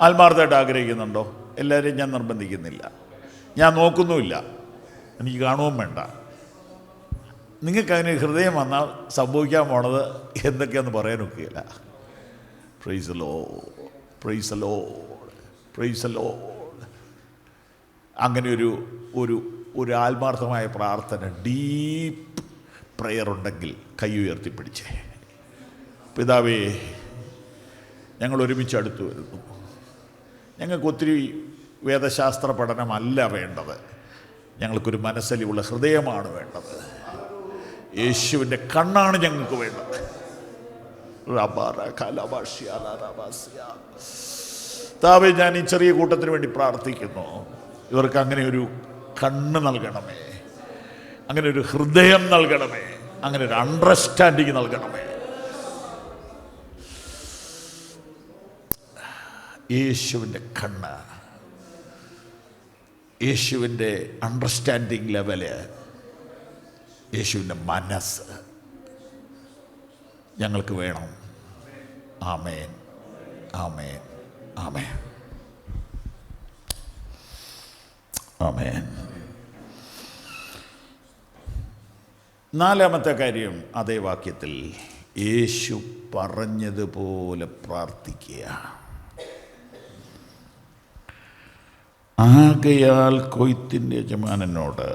ആത്മാർത്ഥമായിട്ട് ആഗ്രഹിക്കുന്നുണ്ടോ? എല്ലാവരെയും ഞാൻ നിർബന്ധിക്കുന്നില്ല, ഞാൻ നോക്കുന്നുമില്ല, എനിക്ക് കാണുകയും വേണ്ട. നിങ്ങൾക്കതിന് ഹൃദയം വന്നാൽ സംഭവിക്കാൻ പോണത് എന്തൊക്കെയാണെന്ന് പറയാനൊക്കെയില്ല. Praise the lord, praise the lord, praise the lord. അങ്ങനെ ഒരു ആത്മാർത്ഥമായ പ്രാർത്ഥന, ഡീപ്പ് പ്രെയർ ഉണ്ടെങ്കിൽ കൈ ഉയർത്തിപ്പിടിച്ചേ. പിതാവേ, ഞങ്ങൾ ഒരുമിച്ച് അടുത്ത് വരുന്നു. ഞങ്ങൾക്ക് ഒത്തിരി വേദശാസ്ത്ര പഠനമല്ല വേണ്ടത്, ഞങ്ങൾക്കൊരു മനസ്സലിവുള്ള ഹൃദയമാണ് വേണ്ടത്. യേശുവിൻ്റെ കണ്ണാണ് ഞങ്ങൾക്ക് വേണ്ടത്. താവേ, ഞാൻ ഈ ചെറിയ കൂട്ടത്തിന് വേണ്ടി പ്രാർത്ഥിക്കുന്നു. ഇവർക്ക് അങ്ങനെ ഒരു കണ്ണ് നൽകണമേ, അങ്ങനെ ഒരു ഹൃദയം നൽകണമേ, അങ്ങനെ ഒരു അണ്ടർസ്റ്റാൻഡിങ് നൽകണമേ. യേശുവിൻ്റെ കണ്ണ്, യേശുവിൻ്റെ അണ്ടർസ്റ്റാൻഡിങ് ലെവല്, യേശുവിൻ്റെ മനസ്സ് ഞങ്ങൾക്ക് വേണം. ആമേൻ, ആമേൻ, ആമേൻ, ആമേൻ. 4-ാമത്തെ കാര്യം അതേ വാക്യത്തിൽ, യേശു പറഞ്ഞതുപോലെ പ്രാർത്ഥിക്കുക. ആകയാൽ കൊയ്ത്തിൻ്റെ യജമാനനോട്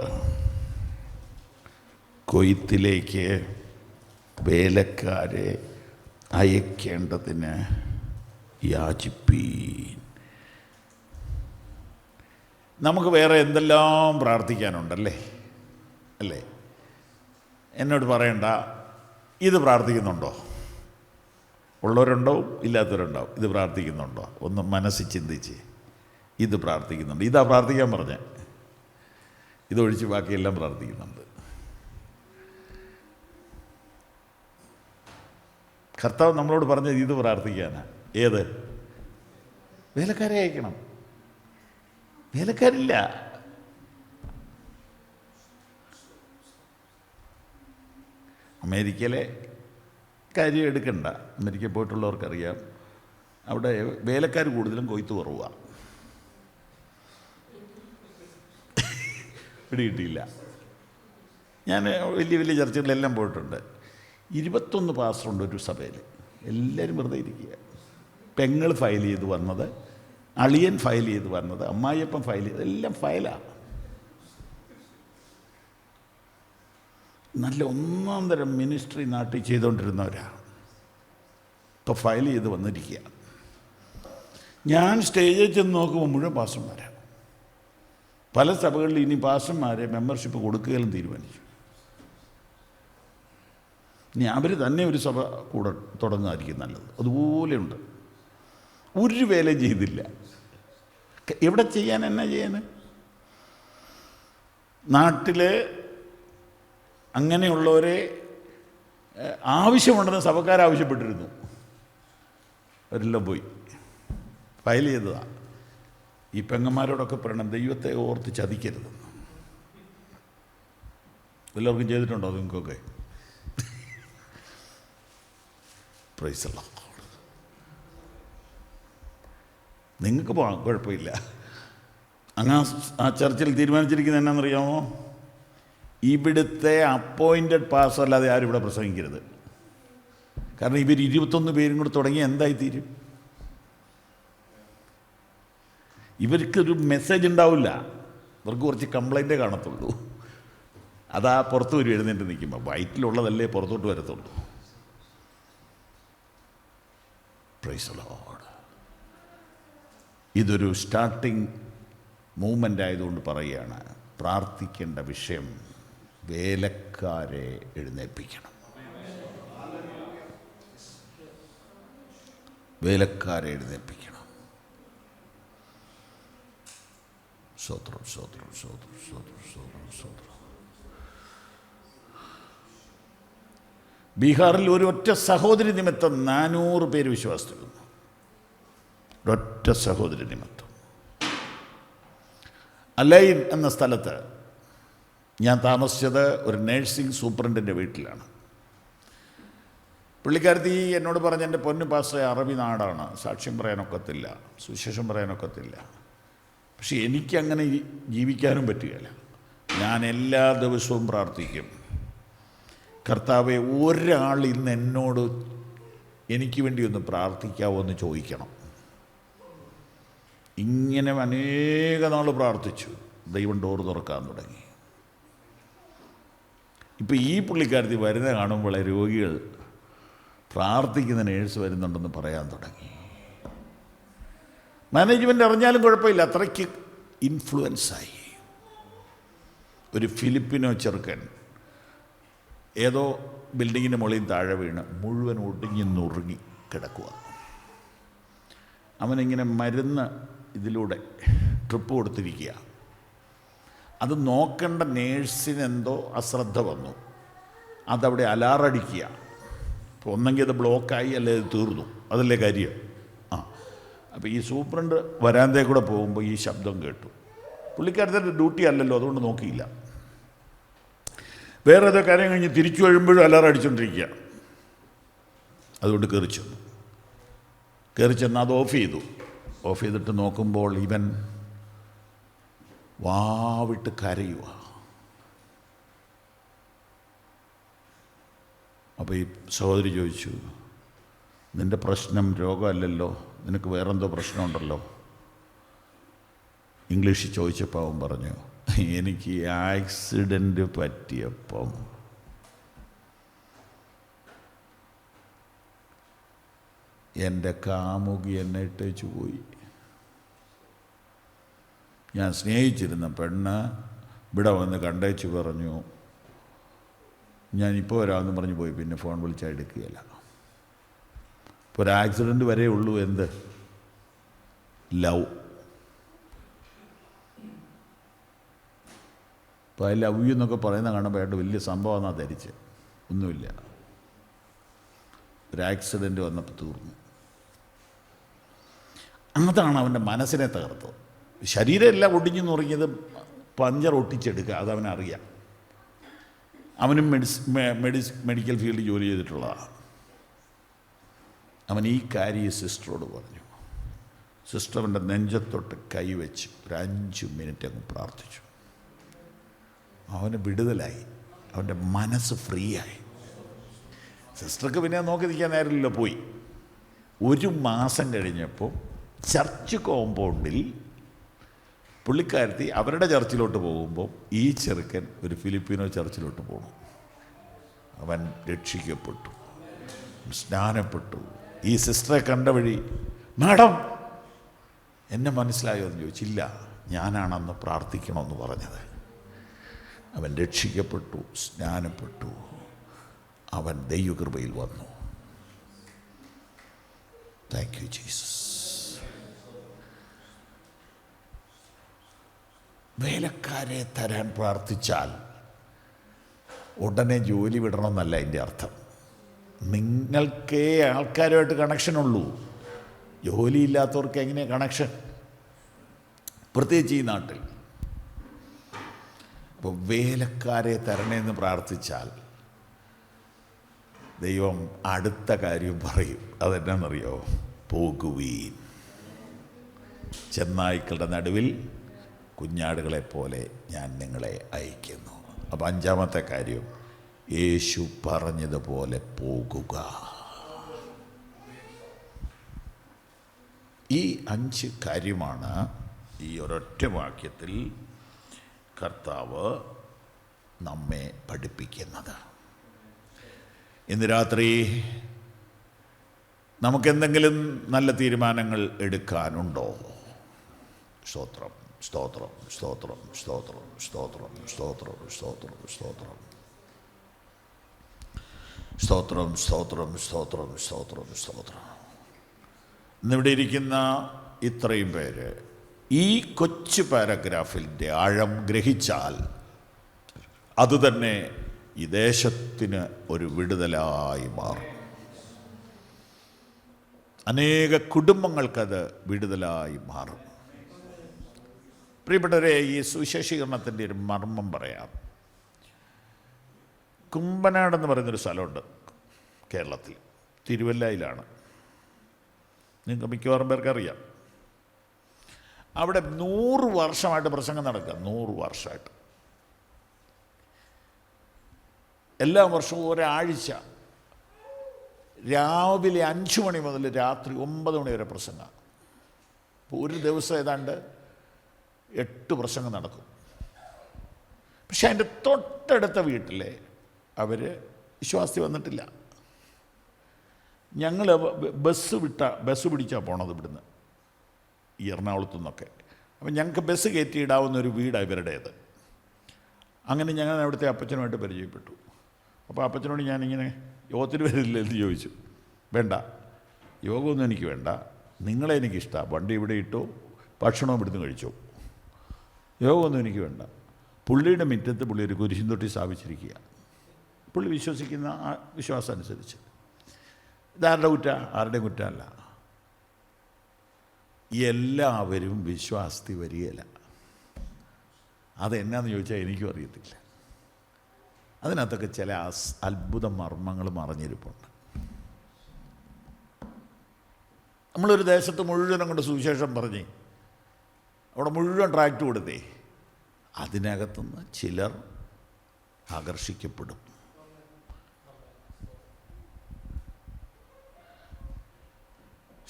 കൊയ്ത്തിലേക്ക് വേലക്കാരെ അയക്കേണ്ടതിന് യാചിപ്പീൻ. നമുക്ക് വേറെ എന്തെല്ലാം പ്രാർത്ഥിക്കാനുണ്ടല്ലേ, അല്ലേ? എന്നോട് പറയണ്ട, ഇത് പ്രാർത്ഥിക്കുന്നുണ്ടോ? ഉള്ളവരുണ്ടാവും, ഇല്ലാത്തവരുണ്ടാവും. ഇത് പ്രാർത്ഥിക്കുന്നുണ്ടോ? ഒന്ന് മനസ്സിൽ ചിന്തിച്ച്. ഇത് പ്രാർത്ഥിക്കുന്നുണ്ട്. ഇതാ പ്രാർത്ഥിക്കാൻ പറഞ്ഞേ. ഇതൊഴിച്ച് ബാക്കിയെല്ലാം പ്രാർത്ഥിക്കുന്നുണ്ട്. കർത്താവ് നമ്മളോട് പറഞ്ഞത് ഇത് പ്രാർത്ഥിക്കാനാണ്. ഏത്? വേലക്കാരെ അയക്കണം. വേലക്കാരില്ല. അമേരിക്കയിലെ കാര്യം എടുക്കണ്ട, അമേരിക്കയിൽ പോയിട്ടുള്ളവർക്കറിയാം. അവിടെ വേലക്കാർ കൂടുതലും കൊയ്ത്ത് കുറവാണ്. പിടികിട്ടിയില്ല. ഞാൻ വലിയ വലിയ ചർച്ചകളിലെല്ലാം പോയിട്ടുണ്ട്. 21 പാസ്റ്ററുണ്ട് ഒരു സഭയിൽ. എല്ലാവരും വെറുതെ ഇരിക്കുക. പെങ്ങൾ ഫയൽ ചെയ്ത് വന്നത്, അളിയൻ ഫയൽ ചെയ്ത് വന്നത്, അമ്മായിയപ്പൻ ഫയൽ ചെയ്ത്, എല്ലാം ഫയലാണ്. നല്ല ഒന്നാം തരം മിനിസ്ട്രി നാട്ടിൽ ചെയ്തുകൊണ്ടിരുന്നവരാണ്. ഇപ്പോൾ ഫയൽ ചെയ്ത് വന്നിരിക്കുക. ഞാൻ സ്റ്റേജിൽ ചെന്ന് നോക്കുമ്പോൾ മുഴുവൻ പാസ്റ്റർമാരാണ്. പല സഭകളിൽ ഇനി പാസ്റ്റർമാരെ മെമ്പർഷിപ്പ് കൊടുക്കുകയും തീരുമാനിച്ചു. ഇനി അവർ തന്നെ ഒരു സഭ കൂടെ തുടങ്ങുമായിരിക്കും നല്ലത്. അതുപോലെയുണ്ട്. ഒരു വേലയും ചെയ്തില്ല. എവിടെ ചെയ്യാൻ, എന്നാ ചെയ്യാൻ? നാട്ടിൽ അങ്ങനെയുള്ളവരെ ആവശ്യമുണ്ടെന്ന് സഭക്കാരാവശ്യപ്പെട്ടിരുന്നു. അവരെല്ലാം പോയി ഫയൽ ചെയ്തതാണ്. ഈ പെങ്ങന്മാരോടൊക്കെ പറയണം, ദൈവത്തെ ഓർത്ത് ചതിക്കരുതെന്ന്. എല്ലാവർക്കും ചെയ്തിട്ടുണ്ടോ നിങ്ങൾക്കൊക്കെ? Price the Lord. നിങ്ങൾക്ക് പോകാം, കുഴപ്പമില്ല. അങ്ങ് ആ ചർച്ചിൽ തീരുമാനിച്ചിരിക്കുന്നത് എന്നാണെന്നറിയാമോ? ഇവിടുത്തെ അപ്പോയിൻറ്റഡ് പാസ്റ്റർ അല്ലാതെ ആരും ഇവിടെ പ്രസംഗിക്കരുത്. കാരണം ഇവർ 21 പേരും കൂടെ തുടങ്ങി എന്തായിത്തീരും? ഇവർക്കൊരു മെസ്സേജ് ഉണ്ടാവില്ല. ഇവർക്ക് കുറച്ച് കംപ്ലൈൻറ്റേ കാണത്തുള്ളൂ. അതാ പുറത്ത് വരും എഴുന്നേറ്റ് നിൽക്കുമ്പോൾ. വയറ്റിലുള്ളതല്ലേ പുറത്തോട്ട് വരത്തുള്ളൂ. Price the Lord. ഇതൊരു സ്റ്റാർട്ടിങ് മൂവ്മെൻ്റ് ആയതുകൊണ്ട് പറയുകയാണ്, പ്രാർത്ഥിക്കേണ്ട വിഷയം വേലക്കാരെ എഴുന്നേൽപ്പിക്കണം. വേലക്കാരെ എഴുന്നേൽപ്പിക്കണം. സ്തോത്രം, സ്തോത്രം, സ്തോത്രം, സ്തോത്രം, സ്തോത്രം, സ്തോത്രം. ബീഹാറിൽ ഒരൊറ്റ സഹോദരി നിമിത്തം 400 പേര് വിശ്വാസത്തിൽ വന്നു. ഒരൊറ്റ സഹോദരി നിമിത്തം. അലൈൻ എന്ന സ്ഥലത്ത് ഞാൻ താമസിച്ചത് ഒരു നേഴ്സിംഗ് സൂപ്രണ്ടിൻ്റെ വീട്ടിലാണ്. പുള്ളിക്കാരത്തി എന്നോട് പറഞ്ഞ, എൻ്റെ പൊന്നു പാസ്റ്ററെ, അറബി നാടാണ്, സാക്ഷ്യം പറയാനൊക്കത്തില്ല, സുവിശേഷം പറയാനൊക്കത്തില്ല. പക്ഷെ എനിക്കങ്ങനെ ജീവിക്കാനും പറ്റുകയില്ല. ഞാൻ എല്ലാ ദിവസവും പ്രാർത്ഥിക്കും, കർത്താവെ, ഒരാൾ ഇന്ന് എന്നോട് എനിക്ക് വേണ്ടി ഒന്ന് പ്രാർത്ഥിക്കാവോ എന്ന് ചോദിക്കണം. ഇങ്ങനെ അനേക നാൾ പ്രാർത്ഥിച്ചു. ദൈവം ഡോർ തുറക്കാൻ തുടങ്ങി. ഇപ്പം ഈ പുള്ളിക്കാരത്തി വരുന്ന കാണുമ്പോൾ രോഗികൾ പ്രാർത്ഥിക്കുന്ന നേഴ്സ് വരുന്നുണ്ടെന്ന് പറയാൻ തുടങ്ങി. മാനേജ്മെൻ്റ് അറിഞ്ഞാലും കുഴപ്പമില്ല, അത്രയ്ക്ക് ഇൻഫ്ലുവൻസായി. ഒരു ഫിലിപ്പിനോ ചെറുക്കൻ ഏതോ ബിൽഡിങ്ങിൻ്റെ മുകളിൽ താഴെ വീണ് മുഴുവൻ ഒടുങ്ങി നുറുങ്ങി കിടക്കുക. അവനിങ്ങനെ മരുന്ന് ഇതിലൂടെ ട്രിപ്പ് കൊടുത്തിരിക്കുക. അത് നോക്കേണ്ട നേഴ്സിനെന്തോ അശ്രദ്ധ വന്നു. അതവിടെ അലാറടിക്കുക. അപ്പോൾ ഒന്നെങ്കിൽ അത് ബ്ലോക്കായി, അല്ലെ അത് തീർന്നു. അതല്ലേ കാര്യം. അപ്പോൾ ഈ സൂപ്രണ്ട് വരാന്തയിൽ കൂടെ പോകുമ്പോൾ ഈ ശബ്ദം കേട്ടു. പുള്ളിക്കാരത്തിൻ്റെ ഡ്യൂട്ടി അല്ലല്ലോ, അതുകൊണ്ട് നോക്കിയില്ല. വേറെ ഏതോ കാര്യം കഴിഞ്ഞ് തിരിച്ചു വരുമ്പോഴും അലാറം അടിച്ചുകൊണ്ടിരിക്കുക. അതുകൊണ്ട് കയറി ചെന്ന് അത് ഓഫ് ചെയ്തു. ഓഫ് ചെയ്തിട്ട് നോക്കുമ്പോൾ ഇവൻ വാവിട്ട് കരയുക. അപ്പോൾ ഈ സഹോദരി ചോദിച്ചു, നിൻ്റെ പ്രശ്നം രോഗമല്ലല്ലോ, നിനക്ക് വേറെന്തോ പ്രശ്നമുണ്ടല്ലോ? ഇംഗ്ലീഷിൽ ചോദിച്ചപ്പോൾ അവൻ പറഞ്ഞു, എനിക്ക് ആക്സിഡൻറ്റ് പറ്റിയപ്പം എൻ്റെ കാമുകി എന്നെ ഇട്ടേച്ചു പോയി. ഞാൻ സ്നേഹിച്ചിരുന്ന പെണ്ണ് ഇവിടെ വന്ന് കണ്ടേച്ചു പറഞ്ഞു, ഞാനിപ്പോൾ വരാമെന്ന് പറഞ്ഞ് പോയി. പിന്നെ ഫോൺ വിളിച്ചാൽ എടുക്കുകയില്ല. ഇപ്പോൾ ഒരു ആക്സിഡൻറ്റ് വരെ ഉള്ളൂ. എന്ത്? ലവ്. അപ്പോൾ ഐ ലവ് യു എന്നൊക്കെ പറയുന്ന കാണുമ്പോൾ അയാളുടെ വലിയ സംഭവമെന്നാണ് ധരിച്ച്. ഒന്നുമില്ല. ഒരു ആക്സിഡൻറ്റ് വന്നപ്പോൾ തീർന്നു. അതാണ് അവൻ്റെ മനസ്സിനെ തകർത്തത്. ശരീരമെല്ലാം ഒടിഞ്ഞു നുറുങ്ങിയത് പഞ്ചർ ഒട്ടിച്ചെടുക്കുക, അതവനറിയാം. അവനും മെഡിക്കൽ ഫീൽഡിൽ ജോലി ചെയ്തിട്ടുള്ളതാണ്. അവൻ ഈ കാര്യം സിസ്റ്ററോട് പറഞ്ഞു. സിസ്റ്റർ അവൻ്റെ നെഞ്ചത്തൊട്ട് കൈവച്ച് ഒരു 5 മിനിറ്റ് അങ്ങ് പ്രാർത്ഥിച്ചു. അവന് വിടുതലായി. അവൻ്റെ മനസ്സ് ഫ്രീ ആയി. സിസ്റ്റർക്ക് പിന്നെ നോക്കി നിൽക്കാൻ നേരമില്ല, പോയി. 1 മാസം കഴിഞ്ഞപ്പോൾ ചർച്ച് കോമ്പൗണ്ടിൽ പുള്ളിക്കാരത്തി അവരുടെ ചർച്ചിലോട്ട് പോകുമ്പോൾ ഈ ചെറുക്കൻ ഒരു ഫിലിപ്പിനോ ചർച്ചിലോട്ട് പോകണം. അവൻ രക്ഷിക്കപ്പെട്ടു, സ്നാനപ്പെട്ടു. ഈ സിസ്റ്ററെ കണ്ട വഴി, മാഡം എന്നെ മനസ്സിലായോ എന്ന് ചോദിച്ചില്ല. ഞാനാണെന്ന് പ്രാർത്ഥിക്കണമെന്ന് പറഞ്ഞത്. അവൻ രക്ഷിക്കപ്പെട്ടു, സ്നാനപ്പെട്ടു. അവൻ ദൈവകൃപയിൽ വന്നു. Thank you Jesus. വേലക്കാരെ തരാൻ പ്രാർത്ഥിച്ചാൽ ഉടനെ ജോലി വിടണമെന്നല്ല അതിൻ്റെ അർത്ഥം. നിങ്ങൾക്കേ ആൾക്കാരുമായിട്ട് കണക്ഷനുള്ളൂ. ജോലിയില്ലാത്തവർക്ക് എങ്ങനെയാണ് കണക്ഷൻ? പ്രത്യേകിച്ച് ഈ നാട്ടിൽ. അപ്പോൾ വേലക്കാരെ തരണേന്ന് പ്രാർത്ഥിച്ചാൽ ദൈവം അടുത്ത കാര്യം പറയും. അതെന്നാണെന്നറിയോ? പോകുവീൻ, ചെന്നായ്ക്കളുടെ നടുവിൽ കുഞ്ഞാടുകളെപ്പോലെ ഞാൻ നിങ്ങളെ അയക്കുന്നു. അപ്പം അഞ്ചാമത്തെ കാര്യം, യേശു പറഞ്ഞതുപോലെ പോകുക. ഈ 5 കാര്യമാണ് ഈ ഒരൊറ്റ വാക്യത്തിൽ കർത്താവ് നമ്മെ പഠിപ്പിക്കുന്നത്. ഇന്ന് രാത്രി നമുക്കെന്തെങ്കിലും നല്ല തീരുമാനങ്ങൾ എടുക്കാനുണ്ടോ? സ്തോത്രം, സ്തോത്രം, സ്തോത്രം, സ്തോത്രം, സ്തോത്രം, സ്തോത്രം, സ്തോത്രം, സ്തോത്രം, സ്തോത്രം, സ്തോത്രം, സ്തോത്രം, സ്തോത്രം, സ്തോത്രം. ഇന്നിവിടെ ഇരിക്കുന്ന ഇത്രയും പേര് ഈ കൊച്ചു പാരഗ്രാഫിൻ്റെ ആഴം ഗ്രഹിച്ചാൽ അതുതന്നെ ഈ ദേശത്തിന് ഒരു വിടുതലായി മാറും. അനേക കുടുംബങ്ങൾക്കത് വിടുതലായി മാറും. പ്രിയപ്പെട്ടവരെ, ഈ സുവിശേഷീകരണത്തിൻ്റെ ഒരു മർമ്മം പറയാം. കുമ്പനാടെന്ന് പറയുന്നൊരു സ്ഥലമുണ്ട് കേരളത്തിൽ, തിരുവല്ലയിലാണ്. നിങ്ങൾക്ക് മിക്കവാറും പേർക്കറിയാം. അവിടെ 100 വർഷമായിട്ട് പ്രസംഗം നടക്കുക. 100 വർഷമായിട്ട് എല്ലാ വർഷവും ഒരാഴ്ച രാവിലെ 5 മണി മുതൽ രാത്രി 9 മണി വരെ പ്രസംഗം. ഒരു ദിവസം ഏതാണ്ട് 8 പ്രസംഗം നടക്കും. പക്ഷെ അതിൻ്റെ തൊട്ടടുത്ത വീട്ടിലെ അവർ വിശ്വാസി വന്നിട്ടില്ല. ഞങ്ങൾ ബസ് പിടിച്ചാണ് പോണത് ഇവിടുന്ന്, ഈ എറണാകുളത്തു നിന്നൊക്കെ. അപ്പം ഞങ്ങൾക്ക് ബസ് കയറ്റിയിടാവുന്ന ഒരു വീടാണ് ഇവരുടേത്. അങ്ങനെ ഞങ്ങൾ അവിടുത്തെ അപ്പച്ചനുമായിട്ട് പരിചയപ്പെട്ടു. അപ്പോൾ അപ്പച്ചനോട് ഞാനിങ്ങനെ യോഗത്തിന് വരില്ലെന്ന് ചോദിച്ചു. വേണ്ട, യോഗമൊന്നും എനിക്ക് വേണ്ട, നിങ്ങളെ എനിക്കിഷ്ടമാണ്. വണ്ടി ഇവിടെ ഇട്ടോ, ഭക്ഷണവും ഇവിടുന്ന് കഴിച്ചോ, യോഗമൊന്നും എനിക്ക് വേണ്ട. പുള്ളിയുടെ മുറ്റത്ത് പുള്ളി ഒരു കുരിശും തൊട്ടി സ്ഥാപിച്ചിരിക്കുക. പുള്ളി വിശ്വസിക്കുന്ന ആ വിശ്വാസം അനുസരിച്ച്. ഇതാരുടെ കുറ്റ? ആരുടെയും കുറ്റമല്ല. എല്ലാവരും വിശ്വാസത്തിൽ വരികയില്ല. അതെന്നാന്ന് ചോദിച്ചാൽ എനിക്കും അറിയത്തില്ല. അതിനകത്തൊക്കെ ചില അത്ഭുത മർമ്മങ്ങൾ മറിഞ്ഞിരിപ്പുണ്ട്. നമ്മളൊരു ദേശത്ത് മുഴുവനും കൊണ്ട് സുവിശേഷം പറഞ്ഞ് അവിടെ മുഴുവൻ ട്രാക്റ്റ് കൊടുത്തേ, അതിനകത്തുനിന്ന് ചിലർ ആകർഷിക്കപ്പെടും.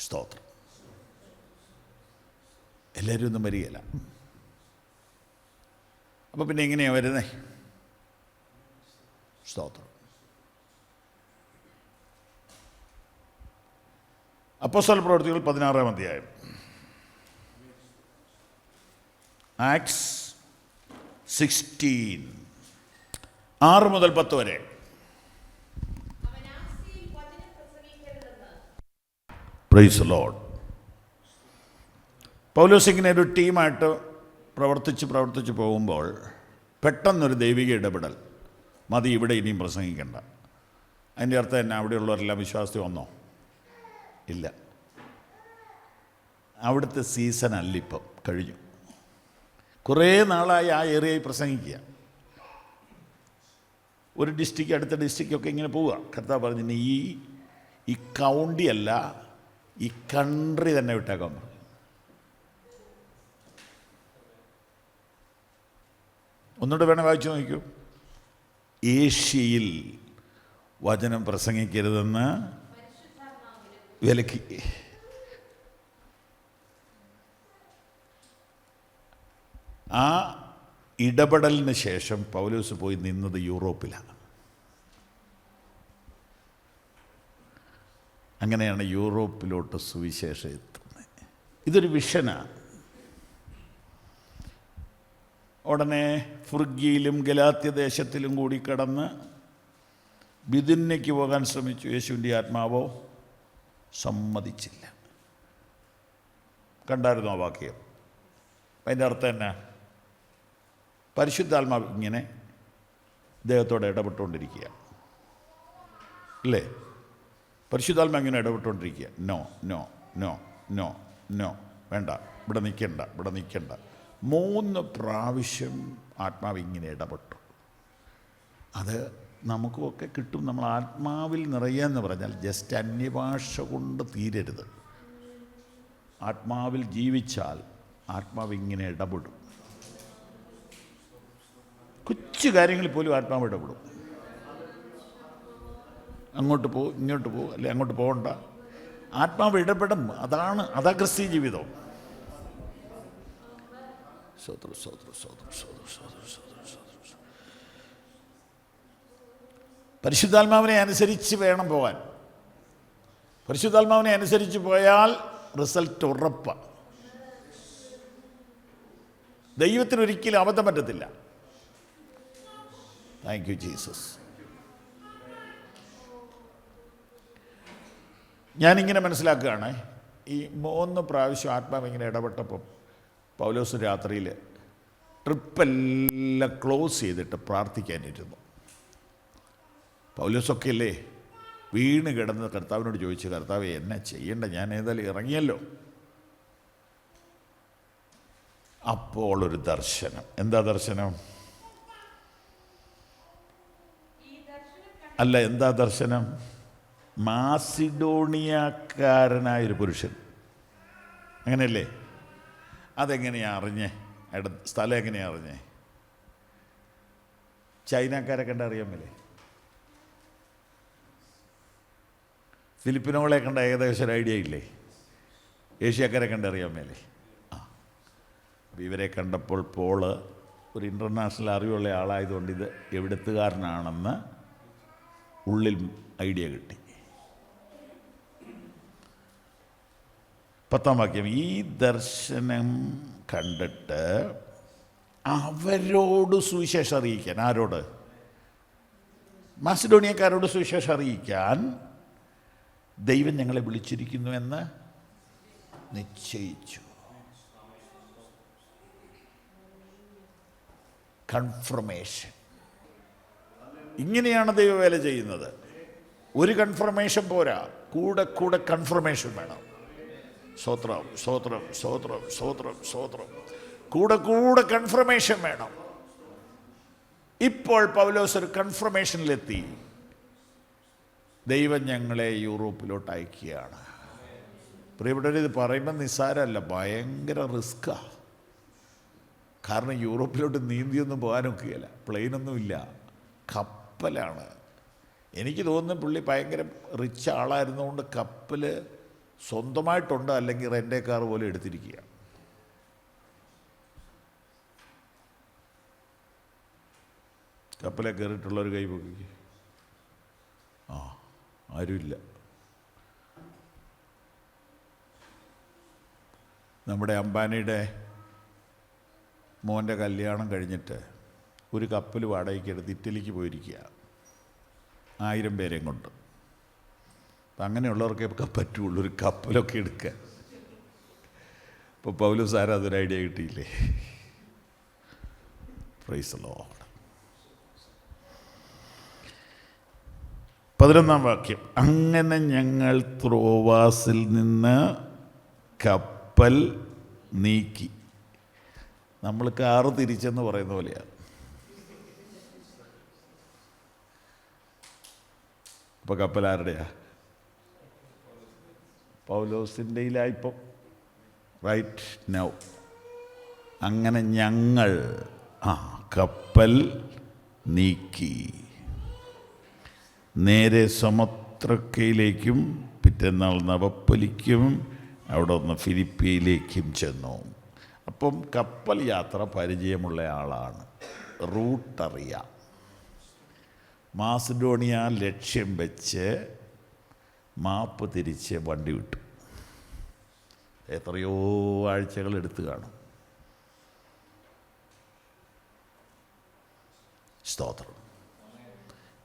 സ്തോത്രം. എല്ലാവരും ഒന്നും വരികയില്ല. അപ്പോൾ പിന്നെ എങ്ങനെയാണ് വരുന്നേ? സ്തോത്രം. അപ്പോസ്തല പ്രവൃത്തികൾ 16-ാം അധ്യായം, ആക്ട്സ് 16, 6 മുതൽ 10 വരെ. Price the Lord. പൗലോസ് ഇങ്ങനെ ഒരു ടീമായിട്ട് പ്രവർത്തിച്ച് പോകുമ്പോൾ പെട്ടെന്നൊരു ദൈവിക ഇടപെടൽ. മതി, ഇവിടെ ഇനിയും പ്രസംഗിക്കണ്ട. അതിൻ്റെ അർത്ഥം തന്നെ അവിടെയുള്ളവരെല്ലാം വിശ്വാസത്തിൽ വന്നോ? ഇല്ല. അവിടുത്തെ സീസൺ അല്ലിപ്പം കഴിഞ്ഞു. കുറേ നാളായി ആ ഏരിയയിൽ പ്രസംഗിക്കുക. ഒരു ഡിസ്ട്രിക്റ്റ് അടുത്ത ഡിസ്ട്രിക്റ്റൊക്കെ ഇങ്ങനെ പോവുക. കർത്താവ് പറഞ്ഞു, ഈ കൗണ്ടി അല്ല, ഈ കൺട്രി തന്നെ വിട്ടേക്കാൻ പറഞ്ഞു. ഒന്നുകൂടെ വേണേൽ വായിച്ചു നോക്കൂ. ഏഷ്യയിൽ വചനം പ്രസംഗിക്കരുതെന്ന് വിലക്കി. ആ ഇടപെടലിന് ശേഷം പൗലോസ് പോയി നിന്നത് യൂറോപ്പിലാണ്. അങ്ങനെയാണ് യൂറോപ്പിലോട്ട് സുവിശേഷം എത്തുന്നത്. ഇതൊരു വിഷനാണ്. ഉടനെ ഫ്രിഗ്യയിലും ഗലാത്യ ദേശത്തിലും കൂടി കടന്ന് ബിഥുന്യയ്ക്ക് പോകാൻ ശ്രമിച്ചു. യേശുവിൻ്റെ ആത്മാവോ സമ്മതിച്ചില്ല. കണ്ടായിരുന്നു ആ വാക്യം? അതിൻ്റെ അർത്ഥം എന്നാ? പരിശുദ്ധാത്മാവ് ഇങ്ങനെ ഇദ്ദേഹത്തോട് ഇടപെട്ടുകൊണ്ടിരിക്കുക അല്ലേ? പരിശുദ്ധാത്മ അങ്ങനെ ഇടപെട്ടുകൊണ്ടിരിക്കുക. No no no no no, വേണ്ട, ഇവിടെ നിൽക്കണ്ട. 3 പ്രാവശ്യം ആത്മാവ് ഇങ്ങനെ ഇടപെട്ടു. അത് നമുക്കുമൊക്കെ കിട്ടും. നമ്മൾ ആത്മാവിൽ നിറയുക എന്ന് പറഞ്ഞാൽ ജസ്റ്റ് അന്യഭാഷ കൊണ്ട് തീരരുത്. ആത്മാവിൽ ജീവിച്ചാൽ ആത്മാവ് ഇങ്ങനെ ഇടപെടും. കൊച്ചു കാര്യങ്ങളിൽ പോലും ആത്മാവ് ഇടപെടും. അങ്ങോട്ട് പോ, ഇങ്ങോട്ട് പോ, അല്ലെ അങ്ങോട്ട് പോകണ്ട, ആത്മാവ് ഇടപെടും. അതാ ക്രിസ്തീയ ജീവിതം. പരിശുദ്ധാത്മാവിനെ അനുസരിച്ച് വേണം പോകാൻ. പരിശുദ്ധാത്മാവിനെ അനുസരിച്ച് പോയാൽ റിസൾട്ട് ഉറപ്പാണ്. ദൈവത്തിന് ഒരിക്കലും അബദ്ധം പറ്റത്തില്ല. Thank you Jesus. ഞാനിങ്ങനെ മനസ്സിലാക്കുകയാണ്, ഈ 3 പ്രാവശ്യം ആത്മാവ് ഇങ്ങനെ ഇടപെട്ടപ്പം പൗലോസ് രാത്രിയിൽ ട്രിപ്പെല്ലാം ക്ലോസ് ചെയ്തിട്ട് പ്രാർത്ഥിക്കാനിരുന്നു. പൗലോസൊക്കെ അല്ലേ വീണ് കിടന്ന് കർത്താവിനോട് ചോദിച്ചു, കർത്താവേ എന്നെ ചെയ്യണ്ട, ഞാൻ ഏതായാലും ഇറങ്ങിയല്ലോ. അപ്പോൾ ഒരു ദർശനം. എന്താ ദർശനം? എന്താ ദർശനം? മാസിഡോണിയക്കാരനായൊരു പുരുഷൻ, അങ്ങനെയല്ലേ? അതെങ്ങനെയാണ് അറിഞ്ഞേ? സ്ഥലം എങ്ങനെയാണ് അറിഞ്ഞേ? ചൈനക്കാരെ കണ്ട അറിയാമല്ലേ? ഫിലിപ്പിനോളെ കണ്ട ഏകദേശം ഒരു ഐഡിയ ഇല്ലേ? ഏഷ്യക്കാരെ കണ്ട് അറിയാമല്ലേ? അപ്പോൾ ഇവരെ കണ്ടപ്പോൾ പോള് ഒരു ഇൻ്റർനാഷണൽ അറിവുള്ള ആളായതുകൊണ്ട് ഇത് എവിടുത്തുകാരനാണെന്ന് ഉള്ളിൽ ഐഡിയ കിട്ടി. 10-ാം വാക്യം, ഈ ദർശനം കണ്ടിട്ട് അവരോട് സുവിശേഷം അറിയിക്കാൻ. ആരോട്? മാസിഡോണിയക്കാരോട് സുവിശേഷം അറിയിക്കാൻ ദൈവം ഞങ്ങളെ വിളിച്ചിരിക്കുന്നുവെന്ന് നിശ്ചയിച്ചു. കൺഫർമേഷൻ. ഇങ്ങനെയാണ് ദൈവവേല ചെയ്യുന്നത്. ഒരു കൺഫർമേഷൻ പോരാ, കൂടെ കൂടെ കൺഫർമേഷൻ വേണം. സ്തോത്രം സ്തോത്രം സ്തോത്രം സ്തോത്രം സ്തോത്രം. കൂടെ കൂടെ കൺഫർമേഷൻ വേണം. ഇപ്പോൾ പൗലോസ് ഒരു കൺഫർമേഷനിലെത്തി. ദൈവം ഞങ്ങളെ യൂറോപ്പിലോട്ട് അയക്കുകയാണ്. പ്രിയപ്പെട്ടവർ, ഇത് പറയുമ്പോൾ നിസ്സാരമല്ല, ഭയങ്കര റിസ്ക്കാണ്. കാരണം യൂറോപ്പിലോട്ട് നീന്തിയൊന്നും പോകാനൊക്കെയില്ല, പ്ലെയിനൊന്നുമില്ല, കപ്പലാണ്. എനിക്ക് തോന്നുന്നു പുള്ളി ഭയങ്കര റിച്ച് ആളായിരുന്നുകൊണ്ട് കപ്പൽ സ്വന്തമായിട്ടുണ്ട്, അല്ലെങ്കിൽ റെൻ്റേ കാർ പോലെ എടുത്തിരിക്കുക. കപ്പലെ കയറിയിട്ടുള്ളൊരു കൈ പൊക്കി. ആരുമില്ല. നമ്മുടെ അംബാനിയുടെ മോൻ്റെ കല്യാണം കഴിഞ്ഞിട്ട് ഒരു കപ്പൽ വാടകയ്ക്ക് എടുത്ത് ഇറ്റലിക്ക് പോയിരിക്കുക, 1000 പേരെയും കൊണ്ട്. അപ്പം അങ്ങനെയുള്ളവർക്കൊക്കെ പറ്റുള്ളൂ ഒരു കപ്പലൊക്കെ എടുക്കാൻ. ഇപ്പോൾ പൗലോസ് ആരാ അതൊരു ഐഡിയ കിട്ടിയില്ലേ? Price the Lord. 11-ാം വാക്യം, അങ്ങനെ ഞങ്ങൾ ത്രോവാസിൽ നിന്ന് കപ്പൽ നീക്കി. നമ്മൾ കാറ് തിരിച്ചെന്ന് പറയുന്ന പോലെയാണ്. അപ്പോൾ കപ്പൽ ആരുടെയാ? പൗലോസിൻ്റെയിലായിപ്പം. Right now. അങ്ങനെ ഞങ്ങൾ കപ്പൽ നീക്കി നേരെ സമുദ്രക്കയിലേക്കും പിറ്റേന്നാൾ നവപ്പൊലിക്കും അവിടെ നിന്ന് ഫിലിപ്പിയിലേക്കും ചെന്നു. അപ്പം കപ്പൽ യാത്ര പരിചയമുള്ള ആളാണ്, റൂട്ടറിയാം. മാസിഡോണിയ ലക്ഷ്യം വെച്ച് മാപ്പ് തിരിച്ച് വണ്ടി വിട്ടു. എത്രയോ ആഴ്ചകൾ എടുത്തു കാണും. സ്തോത്രം.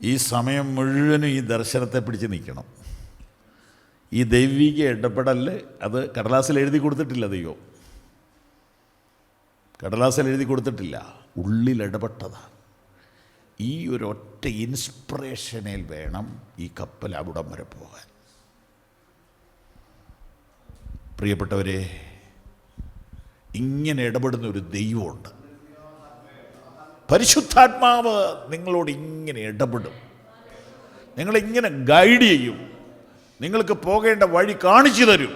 ഈ സമയം മുഴുവനും ഈ ദർശനത്തെ പിടിച്ച് നിൽക്കണം. ഈ ദൈവിക ഇടപെടൽ അത് കടലാസിൽ എഴുതി കൊടുത്തിട്ടില്ല. ദൈവം കടലാസിൽ എഴുതി കൊടുത്തിട്ടില്ല, ഉള്ളിൽ ഇടപെട്ടതാണ്. ഈ ഒരൊറ്റ ഇൻസ്പിറേഷനിൽ വേണം ഈ കപ്പൽ അവിടം വരെ പോകാൻ. പ്രിയപ്പെട്ടവരെ, ഇങ്ങനെ ഇടപെടുന്ന ഒരു ദൈവമുണ്ട്. പരിശുദ്ധാത്മാവ് നിങ്ങളോട് ഇങ്ങനെ ഇടപെടും, നിങ്ങളിങ്ങനെ ഗൈഡ് ചെയ്യും, നിങ്ങൾക്ക് പോകേണ്ട വഴി കാണിച്ചു തരും.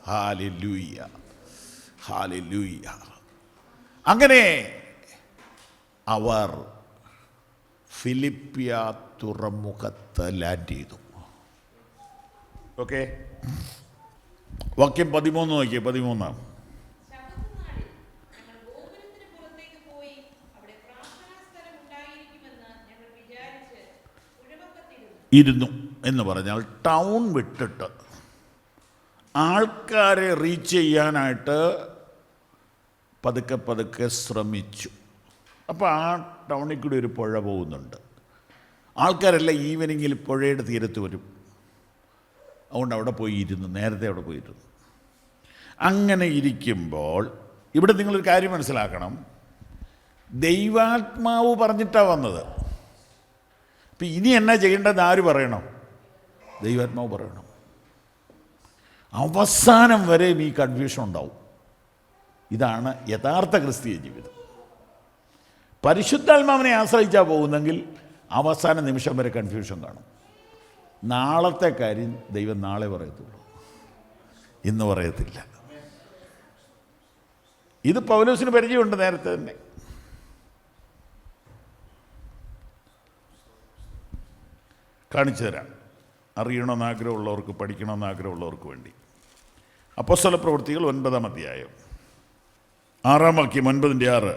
Hallelujah, hallelujah. അങ്ങനെ അവർ ഫിലിപ്പിയ തുറമുഖത്ത് ലാൻഡ് ചെയ്തു. ഓക്കെ, വാക്യം 13 നോക്കിയേ. 13 ഇരുന്നു എന്ന് പറഞ്ഞാൽ ടൗൺ വിട്ടിട്ട് ആൾക്കാരെ റീച്ച് ചെയ്യാനായിട്ട് പതുക്കെ പതുക്കെ ശ്രമിച്ചു. അപ്പോൾ ആ ടൗണിൽ കൂടി ഒരു പുഴ പോകുന്നുണ്ട്. ആൾക്കാരെല്ലാം ഈവനിങ്ങിൽ പുഴയുടെ തീരത്ത് വരും. അതുകൊണ്ട് അവിടെ പോയി ഇരുന്നു, നേരത്തെ അവിടെ പോയിരുന്നു. അങ്ങനെ ഇരിക്കുമ്പോൾ ഇവിടെ നിങ്ങളൊരു കാര്യം മനസ്സിലാക്കണം, ദൈവാത്മാവ് പറഞ്ഞിട്ടാണ് വന്നത്. അപ്പം ഇനി എന്നാ ചെയ്യേണ്ടത് ആര് പറയണം? ദൈവാത്മാവ് പറയണം. അവസാനം വരെ ഈ കൺഫ്യൂഷൻ ഉണ്ടാവും. ഇതാണ് യഥാർത്ഥ ക്രിസ്തീയ ജീവിതം. പരിശുദ്ധാത്മാവിനെ ആശ്രയിച്ചാൽ പോകുന്നെങ്കിൽ അവസാന നിമിഷം വരെ കൺഫ്യൂഷൻ കാണും. നാളത്തെ കാര്യം ദൈവം നാളെ പറയത്തുള്ളൂ, ഇന്ന് പറയത്തില്ല. ഇത് പൗലോസിന് പരിചയമുണ്ട് നേരത്തെ തന്നെ. കാണിച്ചു തരാം, അറിയണമെന്ന് ആഗ്രഹമുള്ളവർക്ക്, പഠിക്കണമെന്ന് ആഗ്രഹമുള്ളവർക്ക് വേണ്ടി. അപ്പോസ്തല പ്രവൃത്തികൾ 9-ാം അധ്യായം 6-ാം വാക്യം, 9:6.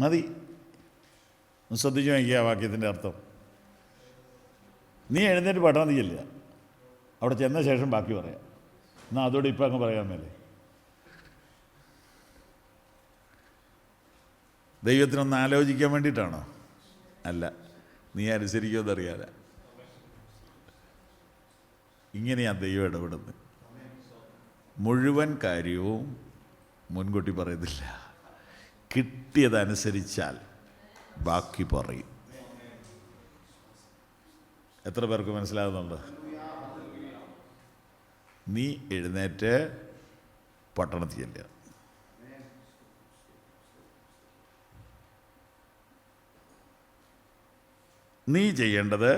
മതി, ശ്രദ്ധിച്ചു നോക്കിയ വാക്യത്തിൻ്റെ അർത്ഥം. നീ എഴുന്നേറ്റ് പട്ടണത്തിൽ ചെല്ലുക, അവിടെ ചെന്ന ശേഷം ബാക്കി പറയാം. എന്നാൽ അതോടെ ഇപ്പം അങ്ങ് പറയാൻ മേലെ. ദൈവത്തിനൊന്ന് ആലോചിക്കാൻ വേണ്ടിയിട്ടാണോ? അല്ല, നീ അനുസരിക്കുമെന്ന് അറിയാതെ. ഇങ്ങനെയാണ് ദൈവം ഇടപെടുന്നത്. മുഴുവൻ കാര്യവും മുൻകൂട്ടി പറയത്തില്ല, കിട്ടിയതനുസരിച്ചാൽ ബാക്കി പറയും. എത്ര പേർക്ക് മനസ്സിലാകുന്നുണ്ട്? നീ എഴുന്നേറ്റ് പട്ടണത്തിൽ ചെല്ലുക. നീ ചെയ്യേണ്ടത്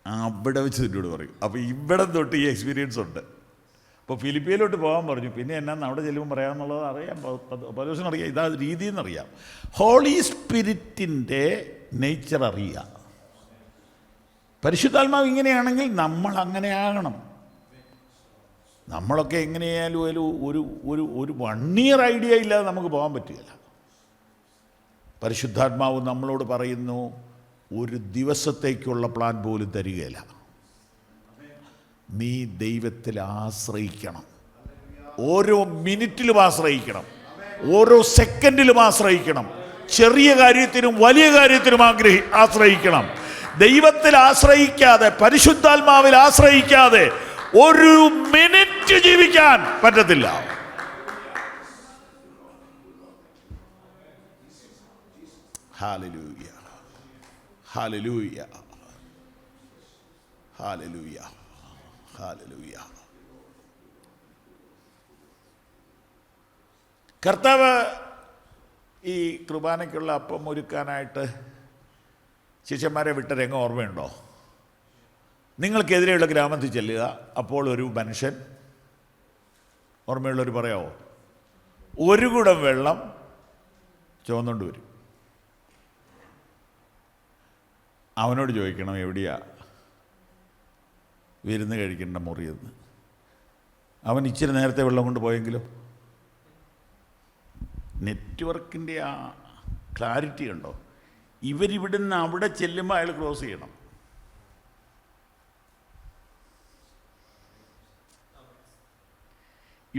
അവിടെ വെച്ച് നിന്നോട് പറയും. അപ്പോൾ ഇവിടെ തൊട്ട് ഈ എക്സ്പീരിയൻസ് ഉണ്ട്. അപ്പോൾ ഫിലിപ്പിയിലോട്ട് പോകാൻ പറഞ്ഞു. പിന്നെ എന്നാന്ന് അവിടെ ചെല്ലുമ്പോൾ പറയാമെന്നുള്ളത് അറിയാം, പൗലോസിന് അറിയാം, ഇതാ രീതിയിൽ നിന്നറിയാം. ഹോളി സ്പിരിറ്റിൻ്റെ നേച്ചർ അറിയാം. പരിശുദ്ധാത്മാവ് ഇങ്ങനെയാണെങ്കിൽ നമ്മൾ അങ്ങനെ ആകണം. നമ്മളൊക്കെ എങ്ങനെയായാലും ഒരു 1 ഇയർ ഐഡിയ ഇല്ലാതെ നമുക്ക് പോകാൻ പറ്റുകയില്ല. പരിശുദ്ധാത്മാവ് നമ്മളോട് പറയുന്നു, ഒരു ദിവസത്തേക്കുള്ള പ്ലാൻ പോലും തരികയില്ല. നീ ദൈവത്തിൽ ആശ്രയിക്കണം. ഓരോ മിനിറ്റിലും ആശ്രയിക്കണം, ഓരോ സെക്കൻഡിലും ആശ്രയിക്കണം. ചെറിയ കാര്യത്തിനും വലിയ കാര്യത്തിനും ആശ്രയിക്കണം. ദൈവത്തിൽ ആശ്രയിക്കാതെ, പരിശുദ്ധാത്മാവിൽ ആശ്രയിക്കാതെ ഒരു മിനിറ്റ് ജീവിക്കാൻ പറ്റത്തില്ല. Hallelujah, hallelujah, hallelujah, hallelujah. കർത്താവ് ഈ കുർബാനയ്ക്കുള്ള അപ്പം ഒരുക്കാനായിട്ട് ശിഷ്യന്മാരെ വിട്ട രംഗം ഓർമ്മയുണ്ടോ? നിങ്ങൾക്കെതിരെയുള്ള ഗ്രാമത്തിൽ ചെല്ലുക, അപ്പോൾ ഒരു മനുഷ്യൻ, ഓർമ്മയുള്ളവർ പറയാമോ, ഒരു കുടം വെള്ളം ചുവന്നുകൊണ്ട് വരും. അവനോട് ചോദിക്കണം, എവിടെയാ വിരുന്ന് കഴിക്കേണ്ട മുറിയെന്ന്. അവൻ ഇച്ചിരി നേരത്തെ വെള്ളം കൊണ്ട് പോയെങ്കിലോ? നെറ്റ്വർക്കിൻ്റെ ആ ക്ലാരിറ്റി ഉണ്ടോ? ഇവരിവിടുന്ന് അവിടെ ചെല്ലുമ്പോൾ അയാൾ ക്ലോസ് ചെയ്യണം.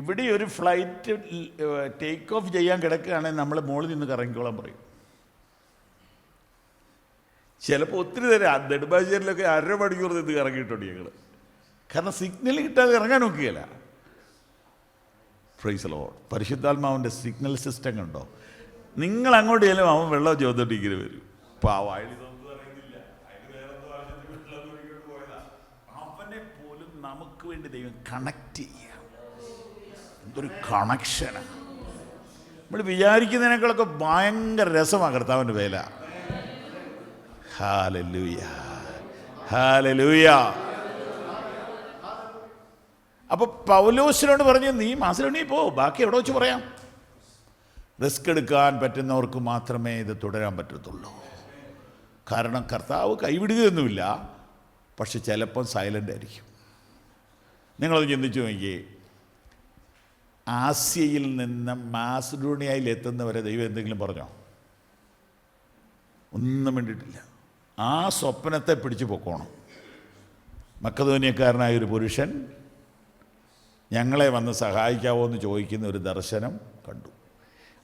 ഇവിടെ ഒരു ഫ്ലൈറ്റ് ടേക്ക് ഓഫ് ചെയ്യാൻ കിടക്കുകയാണെങ്കിൽ നമ്മൾ മുകളിൽ നിന്ന് കറങ്ങിക്കോളാൻ പറയും. ചിലപ്പോൾ ഒത്തിരി നേരം നെടുമ്പാശ്ശേരിയിലൊക്കെ 1/2 മണിക്കൂർ നിന്ന് കറങ്ങിയിട്ടുണ്ട് ഞങ്ങൾ. കാരണം സിഗ്നൽ കിട്ടാതെ ഇറങ്ങാൻ നോക്കുകയില്ല. Praise the lord. പരിശുദ്ധാത്മാവിൻ്റെ സിഗ്നൽ സിസ്റ്റം കണ്ടോ? നിങ്ങൾ അങ്ങോട്ട് ചെല്ലും, അവൻ വെള്ളം ചോദിച്ചിട്ട് ഇങ്ങനെ വരും. അവനെ പോലും നമുക്ക് വേണ്ടി ദൈവം കണക്ട് ചെയ്യുക. എന്തൊരു കണക്ഷനാണ്! നമ്മൾ വിചാരിക്കുന്നതിനേക്കാളൊക്കെ ഭയങ്കര രസമാണ് കർത്താവിൻ്റെ വേല. Hallelujah, hallelujah. അപ്പോൾ പൗലോസിനോട് പറഞ്ഞു, നീ മാസിഡോണിയയിൽ പോ, ബാക്കി എവിടെ വെച്ച് പറയാം. റിസ്ക് എടുക്കാൻ പറ്റുന്നവർക്ക് മാത്രമേ ഇത് തുടരാൻ പറ്റത്തുള്ളൂ. കാരണം കർത്താവ് കൈവിടുകയൊന്നുമില്ല, പക്ഷെ ചിലപ്പം സൈലൻ്റ് ആയിരിക്കും. നിങ്ങളത് ചിന്തിച്ചു നോക്കിയേ, ആസ്യയിൽ നിന്ന് മാസിഡോണിയയിൽ എത്തുന്നവരെ ദൈവം എന്തെങ്കിലും പറഞ്ഞോ? ഒന്നും വേണ്ടിയിട്ടില്ല. ആ സ്വപ്നത്തെ പിടിച്ചു പൊക്കോണം. മക്കദോനിയക്കാരനായൊരു പുരുഷൻ ഞങ്ങളെ വന്ന് സഹായിക്കാവോ എന്ന് ചോദിക്കുന്ന ഒരു ദർശനം കണ്ടു.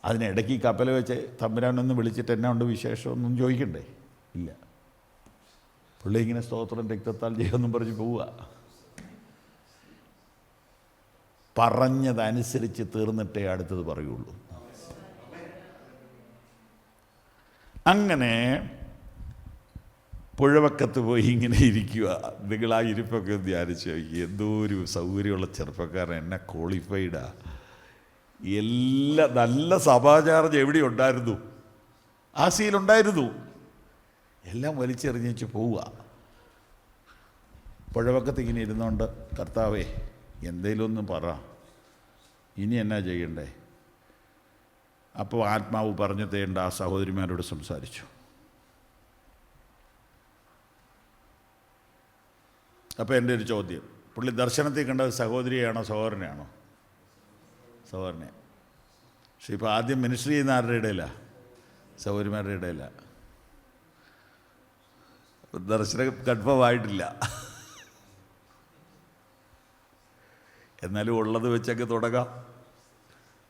അതിനിടയ്ക്ക് ഈ കപ്പൽ വെച്ച് തമ്പുരാനൊന്ന് വിളിച്ചിട്ട് എന്നാ ഉണ്ട് വിശേഷം ഒന്നും ചോദിക്കണ്ടേ? ഇല്ല. പുള്ളി ഇങ്ങനെ സ്തോത്രം രക്തത്താൽ ചെയ്യുമെന്നും പറഞ്ഞ് പോവുക. പറഞ്ഞതനുസരിച്ച് തീർന്നിട്ടേ അടുത്തത് പറയുള്ളൂ. അങ്ങനെ പുഴവക്കത്ത് പോയി ഇങ്ങനെ ഇരിക്കുക. നിങ്ങൾ ആ ഇരിപ്പൊക്കെ ധ്യാനിച്ചു. എന്തോ ഒരു സൗകര്യമുള്ള ചെറുപ്പക്കാരൻ, എന്നെ ക്വാളിഫൈഡാ. എല്ലാ നല്ല സഭാചാർജ് എവിടെ ഉണ്ടായിരുന്നു? ആസിയിലുണ്ടായിരുന്നു. എല്ലാം വലിച്ചെറിഞ്ഞിച്ച് പോവുക. പുഴവക്കത്ത് ഇങ്ങനെ ഇരുന്നുകൊണ്ട്, കർത്താവേ എന്തേലും ഒന്ന് പറ, ഇനി എന്നാ ചെയ്യണ്ടേ? അപ്പോൾ ആത്മാവ് പറഞ്ഞു തേണ്ട ആ സഹോദരിമാരോട് സംസാരിച്ചു. അപ്പോൾ എൻ്റെ ഒരു ചോദ്യം, പുള്ളി ദർശനത്തിൽ കണ്ടത് സഹോദരിയാണോ സഹോദരനെയാണോ? സഹോദരനെ. പക്ഷെ ഇപ്പോൾ ആദ്യം മിനിസ്ട്രി ചെയ്യുന്ന ആരുടെ ഇടയില്ല? സഹോദരിമാരുടെ ഇടയില്ല. ദർശനം കൺഫേം ആയിട്ടില്ല. എന്നാലും ഉള്ളത് വെച്ചൊക്കെ തുടങ്ങാം.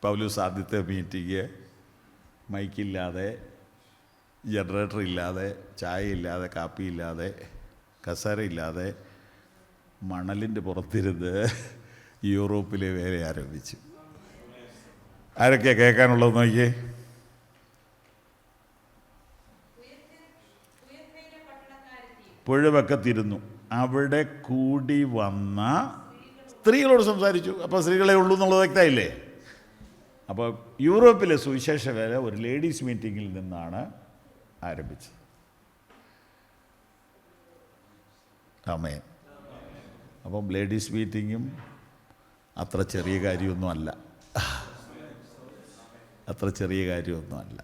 പൗലോസ് ആദ്യത്തെ മീറ്റിംഗ് മൈക്കില്ലാതെ, ജനറേറ്റർ ഇല്ലാതെ, ചായ ഇല്ലാതെ, കാപ്പി ഇല്ലാതെ, കസേര ഇല്ലാതെ മണലിൻ്റെ പുറത്തിരുന്ന് യൂറോപ്പിലെ വേല ആരംഭിച്ചു. ആരൊക്കെയാണ് കേൾക്കാനുള്ളത് നോക്കിയേ? പുഴവക്കത്തിരുന്നു, അവിടെ കൂടി വന്ന സ്ത്രീകളോട് സംസാരിച്ചു. അപ്പോൾ സ്ത്രീകളെ ഉള്ളൂ എന്നുള്ളത് വ്യക്തമായില്ലേ? അപ്പോൾ യൂറോപ്പിലെ സുവിശേഷ വേല ഒരു ലേഡീസ് മീറ്റിങ്ങിൽ നിന്നാണ് ആരംഭിച്ചത്. ആമേൻ. അപ്പം ലേഡീസ് മീറ്റിങ്ങും അത്ര ചെറിയ കാര്യമൊന്നുമല്ല, അത്ര ചെറിയ കാര്യമൊന്നുമല്ല.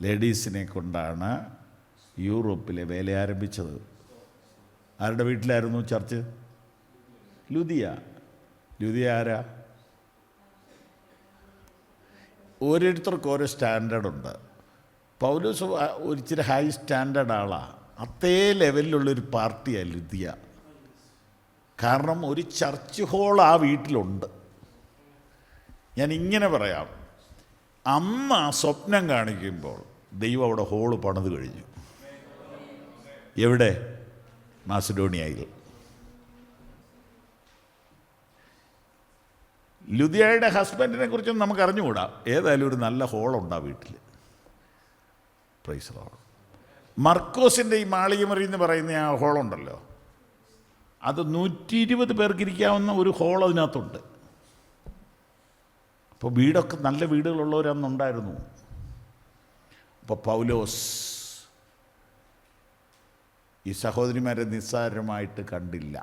ലേഡീസിനെ കൊണ്ടാണ് യൂറോപ്പിലെ വേല ആരംഭിച്ചത്. ആരുടെ വീട്ടിലായിരുന്നു ചർച്ച്? ലുദിയ. ലുദിയ ആരാ? ഓരോരുത്തർക്കും ഓരോ സ്റ്റാൻഡേർഡുണ്ട്. പൗലോസ് ഒരിച്ചിരി ഹൈ സ്റ്റാൻഡേർഡ് ആളാണ്. അതേ ലെവലിലുള്ളൊരു പാർട്ടിയാണ് ലുദിയ. കാരണം ഒരു ചർച്ച് ഹോൾ ആ വീട്ടിലുണ്ട്. ഞാൻ ഇങ്ങനെ പറയാം, അമ്മ സ്വപ്നം കാണിക്കുമ്പോൾ ദൈവം അവിടെ ഹോള് പണിത് കഴിഞ്ഞു. എവിടെ? മാസിഡോണിയയിൽ. ലുദിയയുടെ ഹസ്ബൻഡിനെ കുറിച്ചൊന്നും നമുക്ക് അറിഞ്ഞുകൂടാ. ഏതായാലും ഒരു നല്ല ഹോളുണ്ട് ആ വീട്ടിൽ. Price the Lord. മർക്കോസിൻ്റെ ഈ മാളികമുറി എന്ന് പറയുന്ന ആ ഹോളുണ്ടല്ലോ, അത് 120 പേർക്ക് ഇരിക്കാവുന്ന ഒരു ഹോൾ അതിനകത്തുണ്ട്. അപ്പോൾ വീടൊക്കെ നല്ല വീടുകളുള്ളവരന്നുണ്ടായിരുന്നു. അപ്പോൾ പൗലോസ് ഈ സഹോദരിമാരെ നിസ്സാരമായിട്ട് കണ്ടില്ല.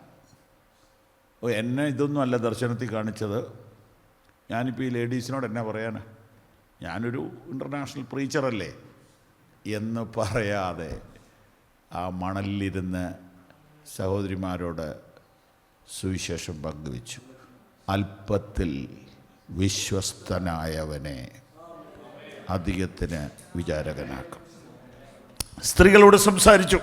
എന്നെ ഇതൊന്നും അല്ല ദർശനത്തിൽ കാണിച്ചത്, ഞാനിപ്പോൾ ഈ ലേഡീസിനോട് എന്നാ പറയാനാ, ഞാനൊരു ഇൻ്റർനാഷണൽ പ്രീച്ചറല്ലേ എന്ന് പറയാതെ ആ മണലിലിരുന്ന് സഹോദരിമാരോട് സുവിശേഷം പങ്കുവച്ചു. അല്പത്തിൽ വിശ്വസ്തനായവനെ അധികത്തിന് വിചാരകനാക്കും. സ്ത്രീകളോട് സംസാരിച്ചു.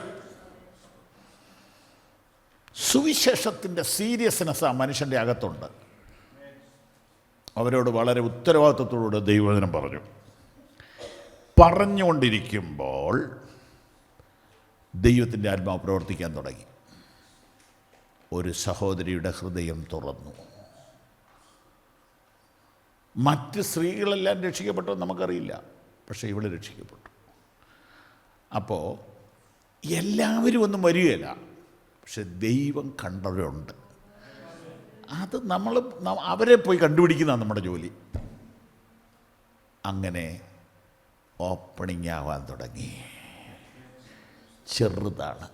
സുവിശേഷത്തിൻ്റെ സീരിയസ്നെസ് ആ മനുഷ്യൻ്റെ അകത്തുണ്ട്. അവരോട് വളരെ ഉത്തരവാദിത്വത്തോടുകൂടെ ദൈവവചനം പറഞ്ഞു. പറഞ്ഞുകൊണ്ടിരിക്കുമ്പോൾ ദൈവത്തിൻ്റെ ആത്മാവ് പ്രവർത്തിക്കാൻ തുടങ്ങി. ഒരു സഹോദരിയുടെ ഹൃദയം തുറന്നു. മറ്റ് സ്ത്രീകളെല്ലാം രക്ഷിക്കപ്പെട്ടോ നമുക്കറിയില്ല, പക്ഷേ ഇവൾ രക്ഷിക്കപ്പെട്ടു. അപ്പോൾ എല്ലാവരും ഒന്നും വരികയില്ല, പക്ഷെ ദൈവം കണ്ടവരുണ്ട്. അത് അവരെ പോയി കണ്ടുപിടിക്കുന്നതാണ് നമ്മുടെ ജോലി. അങ്ങനെ ഓപ്പണിംഗ് ആവാൻ തുടങ്ങി. ചെറുതാണ്.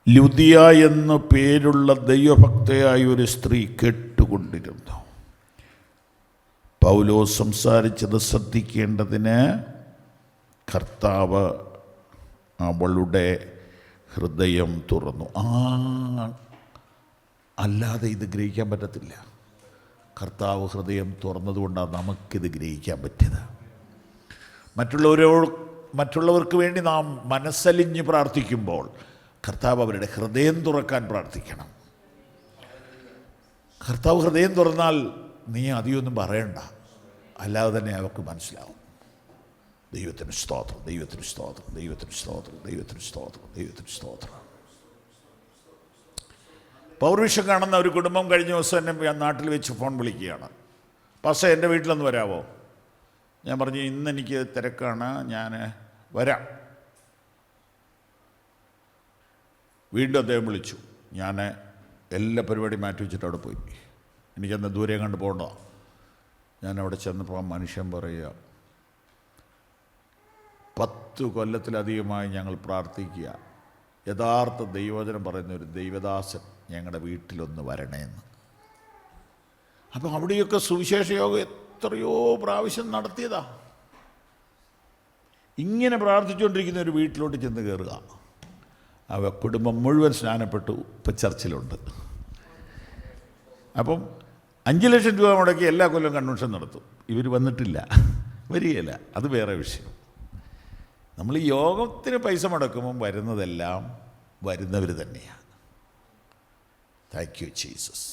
ലുദിയ എന്നു പേരുള്ള ദൈവഭക്തയായ ഒരു സ്ത്രീ കേട്ടുകൊണ്ടിരുന്നു. പൗലോസ് സംസാരിച്ചത് ശ്രദ്ധിക്കേണ്ടതിന് കർത്താവ് അവളുടെ ഹൃദയം തുറന്നു. അല്ലാതെ ഇത് ഗ്രഹിക്കാൻ പറ്റത്തില്ല. കർത്താവ് ഹൃദയം തുറന്നതുകൊണ്ടാണ് നമുക്കിത് ഗ്രഹിക്കാൻ പറ്റിയത്. മറ്റുള്ളവർക്ക് വേണ്ടി നാം മനസ്സലിഞ്ഞ് പ്രാർത്ഥിക്കുമ്പോൾ കർത്താവ് അവരുടെ ഹൃദയം തുറക്കാൻ പ്രാർത്ഥിക്കണം. കർത്താവ് ഹൃദയം തുറന്നാൽ നീ അധികമൊന്നും പറയണ്ട, അല്ലാതെ തന്നെ അവർക്ക് മനസ്സിലാവും. ദൈവത്തിന് സ്തോത്രം, ദൈവത്തിന് സ്തോത്രം, ദൈവത്തിന് സ്തോത്രം, ദൈവത്തിന് സ്തോത്രം, ദൈവത്തിന് സ്തോത്രം. പൗർവിഷം കാണുന്ന ഒരു കുടുംബം കഴിഞ്ഞ ദിവസം എന്നെ നാട്ടിൽ വെച്ച് ഫോൺ വിളിക്കുകയാണ്. പക്ഷേ എൻ്റെ വീട്ടിലൊന്ന് വരാമോ? ഞാൻ പറഞ്ഞു ഇന്നെനിക്ക് തിരക്കാണ്, ഞാൻ വരാം. വീണ്ടും അദ്ദേഹം വിളിച്ചു. ഞാൻ എല്ലാ പരിപാടിയും മാറ്റി വെച്ചിട്ട് അവിടെ പോയി. എനിക്കന്ന് ദൂരെ കണ്ട് പോകണ്ട. ഞാൻ അവിടെ ചെന്നപ്പോൾ മനുഷ്യൻ പറയുക, 10 കൊല്ലത്തിലധികമായി ഞങ്ങൾ പ്രാർത്ഥിക്കുക, യഥാർത്ഥ ദൈവവചനം പറയുന്ന ഒരു ദൈവദാസൻ ഞങ്ങളുടെ വീട്ടിലൊന്ന് വരണേന്ന്. അപ്പം അവിടെയൊക്കെ സുവിശേഷ യോഗം എത്രയോ പ്രാവശ്യം നടത്തിയതാ. ഇങ്ങനെ പ്രാർത്ഥിച്ചുകൊണ്ടിരിക്കുന്ന ഒരു വീട്ടിലോട്ട് ചെന്ന് കയറുക. കുടുംബം മുഴുവൻ സ്നാനപ്പെട്ടു, ഇപ്പം ചർച്ചിലുണ്ട്. അപ്പം 5 ലക്ഷം രൂപ മുടക്കി എല്ലാ കൊല്ലം കൺവെൻഷൻ നടത്തും. ഇവർ വന്നിട്ടില്ല, വരികയില്ല. അത് വേറെ വിഷയം. നമ്മൾ ഈ യോഗത്തിന് പൈസ മുടക്കുമ്പം വരുന്നതെല്ലാം വരുന്നവർ തന്നെയാണ്. Thank you Jesus.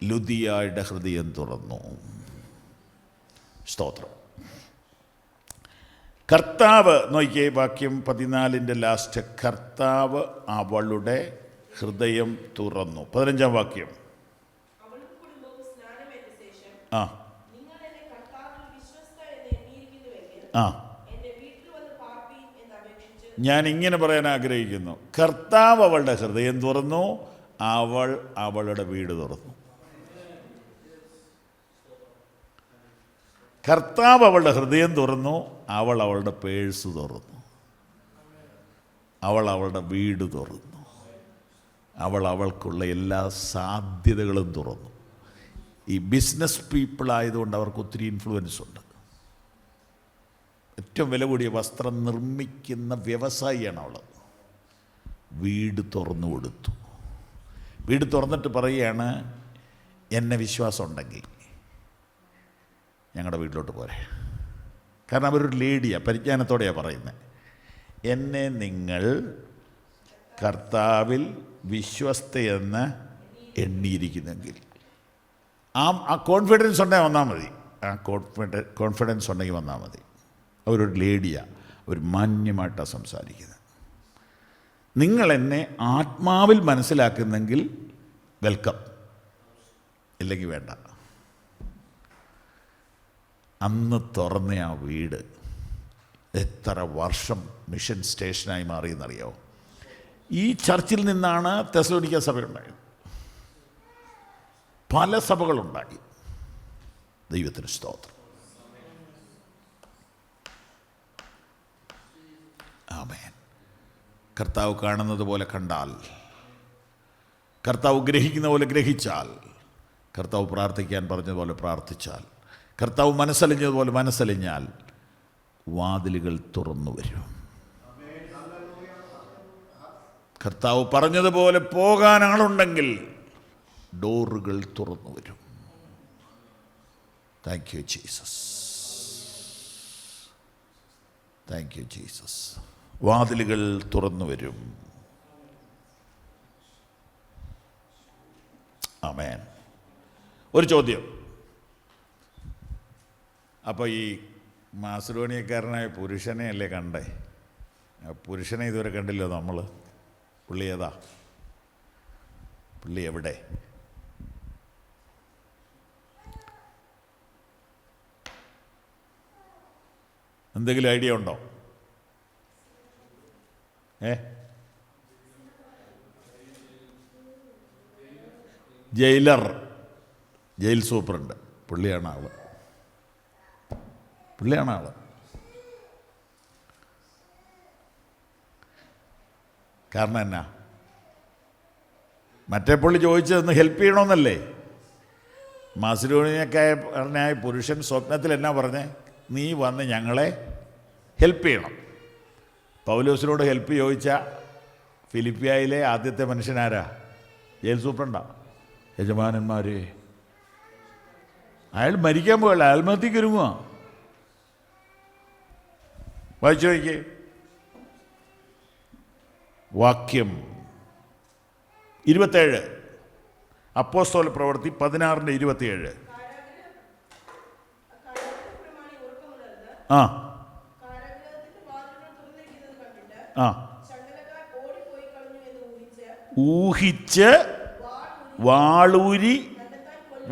ലുദിയയുടെ ഹൃദയം തുറന്നു. സ്തോത്രം. കർത്താവ് നോക്കിയേ, വാക്യം 14 ലാസ്റ്റ്. കർത്താവ് അവളുടെ ഹൃദയം തുറന്നു. 15 വാക്യം. ഞാൻ ഇങ്ങനെ പറയാൻ ആഗ്രഹിക്കുന്നു, കർത്താവ് അവളുടെ ഹൃദയം തുറന്നു, അവൾ അവളുടെ വീട് തുറന്നു. കർത്താവ് അവളുടെ ഹൃദയം തുറന്നു, അവൾ അവളുടെ പേഴ്സ് തുറന്നു, അവൾ അവളുടെ വീട് തുറന്നു, അവൾ അവൾക്കുള്ള എല്ലാ സാധ്യതകളും തുറന്നു. ഈ ബിസിനസ് പീപ്പിൾ ആയതുകൊണ്ട് അവർക്ക് ഒത്തിരി ഇൻഫ്ലുവൻസ് ഉണ്ട്. ഏറ്റവും വില കൂടിയ വസ്ത്രം നിർമ്മിക്കുന്ന വ്യവസായിയാണ് അവൾ. വീട് തുറന്നു കൊടുത്തു. വീട് തുറന്നിട്ട് പറയുകയാണ്, എന്നെ വിശ്വാസം ഉണ്ടെങ്കിൽ ഞങ്ങളുടെ വീട്ടിലോട്ട് പോരെ. കാരണം അവരൊരു ലേഡിയാണ്, പരിജ്ഞാനത്തോടെയാണ് പറയുന്നത്. എന്നെ നിങ്ങൾ കർത്താവിൽ വിശ്വസ്തയെന്ന് എണ്ണിയിരിക്കുന്നെങ്കിൽ, ആ കോൺഫിഡൻസ് ഉണ്ടെങ്കിൽ വന്നാൽ മതി. ആ കോൺഫിഡൻസ് ഉണ്ടെങ്കിൽ വന്നാൽ മതി. അവരൊരു ലേഡിയാണ്, ഒരു മാന്യമായിട്ടാണ് സംസാരിക്കുന്നത്. നിങ്ങൾ എന്നെ ആത്മാവിൽ മനസ്സിലാക്കുന്നെങ്കിൽ വെൽക്കം, ഇല്ലെങ്കിൽ വേണ്ട. അന്ന് തുറന്ന ആ വീട് എത്ര വർഷം മിഷൻ സ്റ്റേഷനായി മാറിയെന്നറിയോ? ഈ ചർച്ചിൽ നിന്നാണ് തെസ്സലോനിക്ക സഭയുണ്ടായത്. പല സഭകളുണ്ടായി. ദൈവത്തിന് സ്തോത്രം. ആമേൻ. കർത്താവ് കാണുന്നത് പോലെ കണ്ടാൽ, കർത്താവ് ഗ്രഹിക്കുന്ന പോലെ ഗ്രഹിച്ചാൽ, കർത്താവ് പ്രാർത്ഥിക്കാൻ പറഞ്ഞതുപോലെ പ്രാർത്ഥിച്ചാൽ, കർത്താവ് മനസ്സലിഞ്ഞതുപോലെ മനസ്സലിഞ്ഞാൽ വാതിലുകൾ തുറന്നു വരും. കർത്താവ് പറഞ്ഞതുപോലെ പോകാൻ ആളുണ്ടെങ്കിൽ ഡോറുകൾ തുറന്നു വരും. Thank you Jesus, thank you Jesus. വാതിലുകൾ തുറന്നു വരും. ആമേൻ. ഒരു ചോദ്യം, അപ്പോൾ ഈ മാസിഡോണിയക്കാരനായ പുരുഷനെ അല്ലേ കണ്ടേ? പുരുഷനെ ഇതുവരെ കണ്ടില്ലോ നമ്മൾ. പുള്ളി ഏതാ? പുള്ളി എവിടെ? എന്തെങ്കിലും ഐഡിയ ഉണ്ടോ? ജയിലർ, ജയിൽ സൂപ്രണ്ട്, പുള്ളിയാണ് ആള്. കാരണം എന്നാ? മറ്റേ പുള്ളി ചോദിച്ചതെന്ന് ഹെൽപ്പ് ചെയ്യണമെന്നല്ലേ? മാസിഡോണിയക്കാരനായ പുരുഷൻ സ്വപ്നത്തിൽ എന്നാ പറഞ്ഞേ? നീ വന്ന് ഞങ്ങളെ ഹെൽപ്പ് ചെയ്യണം. പൗലോസിനോട് ഹെൽപ്പ് ചോദിച്ച ഫിലിപ്പിയായിലെ ആദ്യത്തെ മനുഷ്യനാരാ? ജയിൽ സൂപ്രണ്ടാ. യജമാനന്മാർ, അയാൾ മരിക്കാൻ പോയല്ല, ആത്മഹത്യക്ക് ഒരുങ്ങുക. വായിച്ചു നോക്കിയേ വാക്യം 27, അപ്പോസ്തല പ്രവൃത്തി 16:27. ആ ആ ഊഹിച്ച് വാളൂരി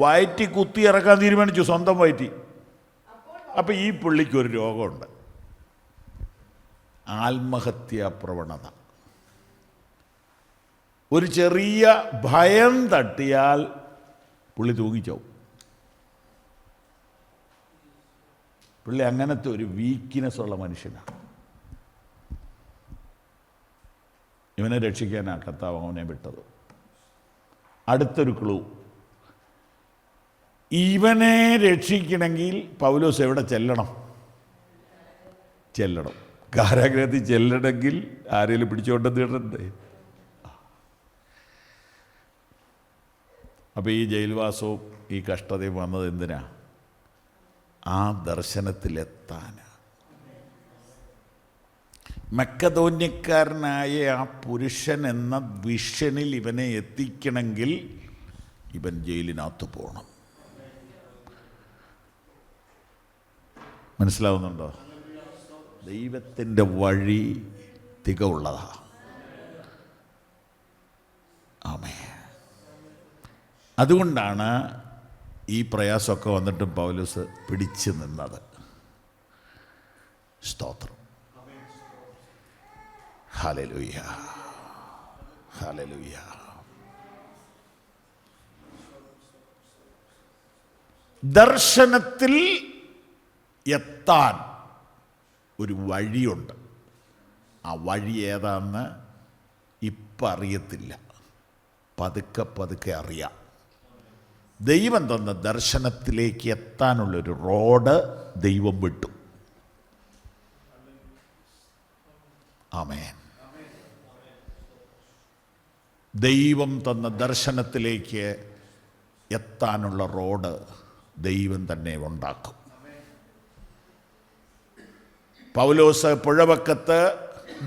വയറ്റി കുത്തി ഇറക്കാൻ തീരുമാനിച്ചു, സ്വന്തം വയറ്റി. അപ്പം ഈ പുള്ളിക്കൊരു രോഗമുണ്ട്, ആത്മഹത്യാ പ്രവണത. ഒരു ചെറിയ ഭയം തട്ടിയാൽ പുള്ളി തൂങ്ങിച്ചാവും. പുള്ളി അങ്ങനത്തെ ഒരു വീക്ക്നെസ് ഉള്ള മനുഷ്യനാണ്. ഇവനെ രക്ഷിക്കാനാ കർത്താവ് അവനെ വിട്ടത്. അടുത്തൊരു ക്ലൂ, ഇവനെ രക്ഷിക്കണമെങ്കിൽ പൗലോസ് എവിടെ ചെല്ലണം? കാരാഗ്രഹത്തിൽ ചെല്ലണമെങ്കിൽ ആരെങ്കിലും പിടിച്ചുകൊണ്ടെന്ന് ഇടണ്ടേ? അപ്പോൾ ഈ ജയിൽവാസവും ഈ കഷ്ടതയും വന്നത് എന്തിനാ? ആ ദർശനത്തിലെത്താൻ. മക്കതോന്യക്കാരനായ ആ പുരുഷൻ എന്ന വിഷനിൽ ഇവനെ എത്തിക്കണമെങ്കിൽ ഇവൻ ജയിലിനകത്ത് പോകണം. മനസ്സിലാവുന്നുണ്ടോ? ദൈവത്തിൻ്റെ വഴി തികവുള്ളതാ. ആമേൻ. അതുകൊണ്ടാണ് ഈ പ്രയാസമൊക്കെ വന്നിട്ടും പൗലോസ് പിടിച്ചു നിന്നത്. സ്തോത്രം. Hallelujah, hallelujah. ദർശനത്തിൽ എത്താൻ ഒരു വഴിയുണ്ട്. ആ വഴി ഏതാന്ന് ഇപ്പം അറിയത്തില്ല, പതുക്കെ അറിയാം. ദൈവം തന്ന ദർശനത്തിലേക്ക് എത്താനുള്ളൊരു റോഡ് ദൈവം വിട്ടു. ആമേൻ. ദൈവം തന്ന ദർശനത്തിലേക്ക് എത്താനുള്ള റോഡ് ദൈവം തന്നെ ഉണ്ടാക്കും. പൗലോസ് പുഴവക്കത്ത്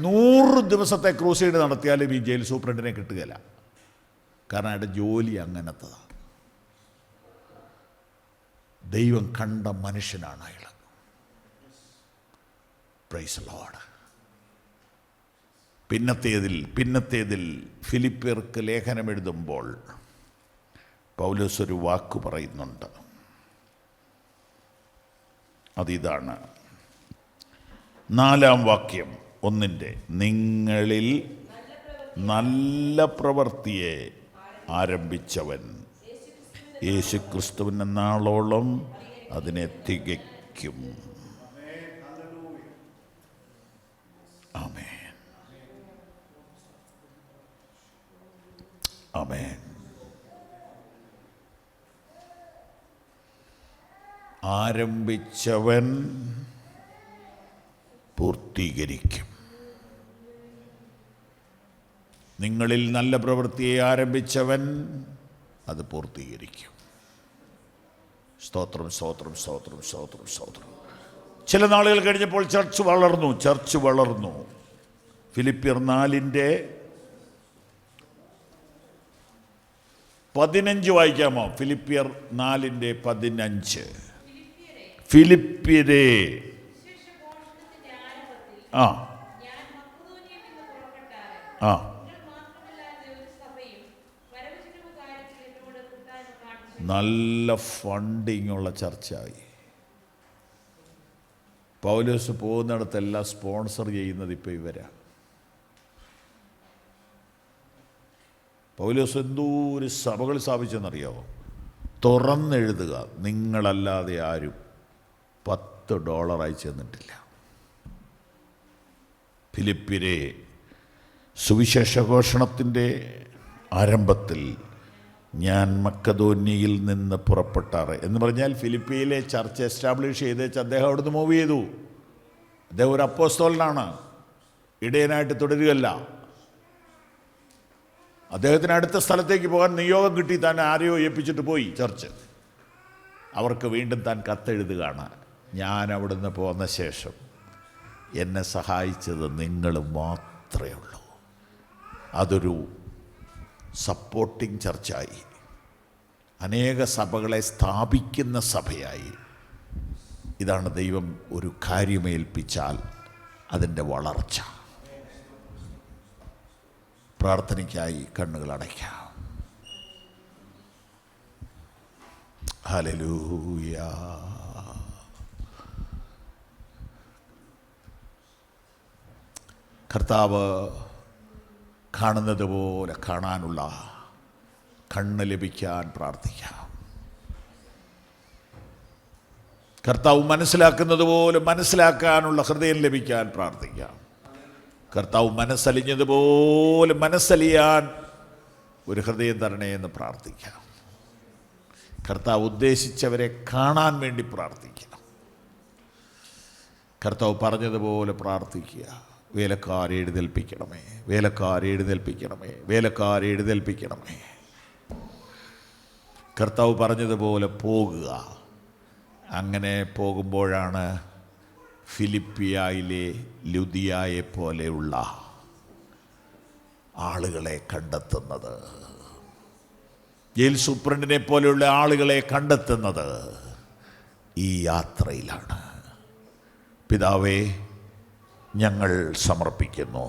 100 ദിവസത്തെ ക്രൂസൈഡ് നടത്തിയാലും ഈ ജയിൽ സൂപ്രണ്ടിനെ കിട്ടുകയില്ല. കാരണം അയാളുടെ ജോലി അങ്ങനത്തതാണ്. ദൈവം കണ്ട മനുഷ്യനാണ് അയാൾ. Praise Lord. പിന്നത്തേതിൽ ഫിലിപ്പിയർക്ക് ലേഖനം എഴുതുമ്പോൾ പൗലോസ് ഒരു വാക്ക് പറയുന്നുണ്ട്. അതിതാണ് 4-ാം വാക്യം 1-ന്റെ. നിങ്ങളിൽ നല്ല പ്രവൃത്തിയെ ആരംഭിച്ചവൻ യേശുക്രിസ്തുവിൻ്റെ നാളോളം അതിനെ തികയ്ക്കും. ആമേൻ, ആമേൻ. ആരംഭിച്ചവൻ പൂർത്തീകരിക്കും. നിങ്ങളിൽ നല്ല പ്രവൃത്തിയെ ആരംഭിച്ചവൻ അത് പൂർത്തീകരിക്കും. സ്തോത്രം, സ്തോത്രം, സ്തോത്രം, സ്തോത്രം, സ്തോത്രം. ചില നാളുകൾ കഴിഞ്ഞപ്പോൾ ചർച്ച് വളർന്നു. ഫിലിപ്പിയർ 4:15 വായിക്കാമോ? ഫിലിപ്പിയർ 4:15. ഫിലിപ്പിയരെ ആ ആ നല്ല ഫണ്ടിങ് ഉള്ള ചർച്ചയായി. പൗലോസ് പോകുന്നിടത്തെല്ലാം സ്പോൺസർ ചെയ്യുന്നത് ഇപ്പോൾ ഇവരാ. പൗലോസ് എന്തോ ഒരു സഭകൾ സ്ഥാപിച്ചെന്നറിയാമോ? തുറന്നെഴുതുക, നിങ്ങളല്ലാതെ ആരും $10 അയച്ചു തന്നിട്ടില്ല. ഫിലിപ്പിയരെ, സുവിശേഷഘോഷണത്തിൻ്റെ ആരംഭത്തിൽ ഞാൻ മക്കദോന്യയിൽ നിന്ന് പുറപ്പെട്ടാറ് എന്ന് പറഞ്ഞാൽ ഫിലിപ്പിയിലെ ചർച്ച് എസ്റ്റാബ്ലിഷ് ചെയ്ത് അദ്ദേഹം അവിടുന്ന് മൂവ് ചെയ്തു. അദ്ദേഹം ഒരു അപ്പോസ്തലനാണ്, ഇടയനായിട്ട് തുടരുകയല്ല. അദ്ദേഹത്തിന് അടുത്ത സ്ഥലത്തേക്ക് പോകാൻ നിയോഗം കിട്ടി. താൻ ആരെയോ ഏൽപ്പിച്ചിട്ട് പോയി ചർച്ച്. അവർക്ക് വീണ്ടും താൻ കത്തെഴുതുകയാണ്, ഞാൻ അവിടുന്ന് പോന്ന ശേഷം എന്നെ സഹായിച്ചത് നിങ്ങൾ മാത്രമേ ഉള്ളൂ. അതൊരു സപ്പോർട്ടിങ് ചർച്ചായി, അനേക സഭകളെ സ്ഥാപിക്കുന്ന സഭയായി. ഇതാണ് ദൈവം ഒരു കാര്യമേൽപ്പിച്ചാൽ അതിൻ്റെ വളർച്ച. പ്രാർത്ഥനയ്ക്കായി കണ്ണുകൾ അടയ്ക്കാം. ഹല്ലേലൂയ. കർത്താവ് കാണുന്നത് പോലെ കാണാനുള്ള കണ്ണ് ലഭിക്കാൻ പ്രാർത്ഥിക്കാം. കർത്താവ് മനസ്സിലാക്കുന്നത് പോലെ മനസ്സിലാക്കാനുള്ള ഹൃദയം ലഭിക്കാൻ പ്രാർത്ഥിക്കാം. കർത്താവ് മനസ്സലിഞ്ഞതുപോലെ മനസ്സലിയാൻ ഒരു ഹൃദയം തരണേ എന്ന് പ്രാർത്ഥിക്കാം. കർത്താവ് ഉദ്ദേശിച്ചവരെ കാണാൻ വേണ്ടി പ്രാർത്ഥിക്കാം. കർത്താവ് പറഞ്ഞതുപോലെ പ്രാർത്ഥിക്കുക. വേലക്കാരെ എഴുന്നേൽപ്പിക്കണമേ, വേലക്കാരെ എഴുന്നേൽപ്പിക്കണമേ, വേലക്കാരെ എഴുന്നേൽപ്പിക്കണമേ. കർത്താവ് പറഞ്ഞതുപോലെ പോകുക. അങ്ങനെ പോകുമ്പോഴാണ് ഫിലിപ്പിയായിലെ ലുദിയായെ പോലെയുള്ള ആളുകളെ കണ്ടെത്തുന്നത്, ജയിൽ സൂപ്രണ്ടിനെ പോലെയുള്ള ആളുകളെ കണ്ടെത്തുന്നത് ഈ യാത്രയിലാണ്. പിതാവേ, ഞങ്ങൾ സമർപ്പിക്കുന്നു.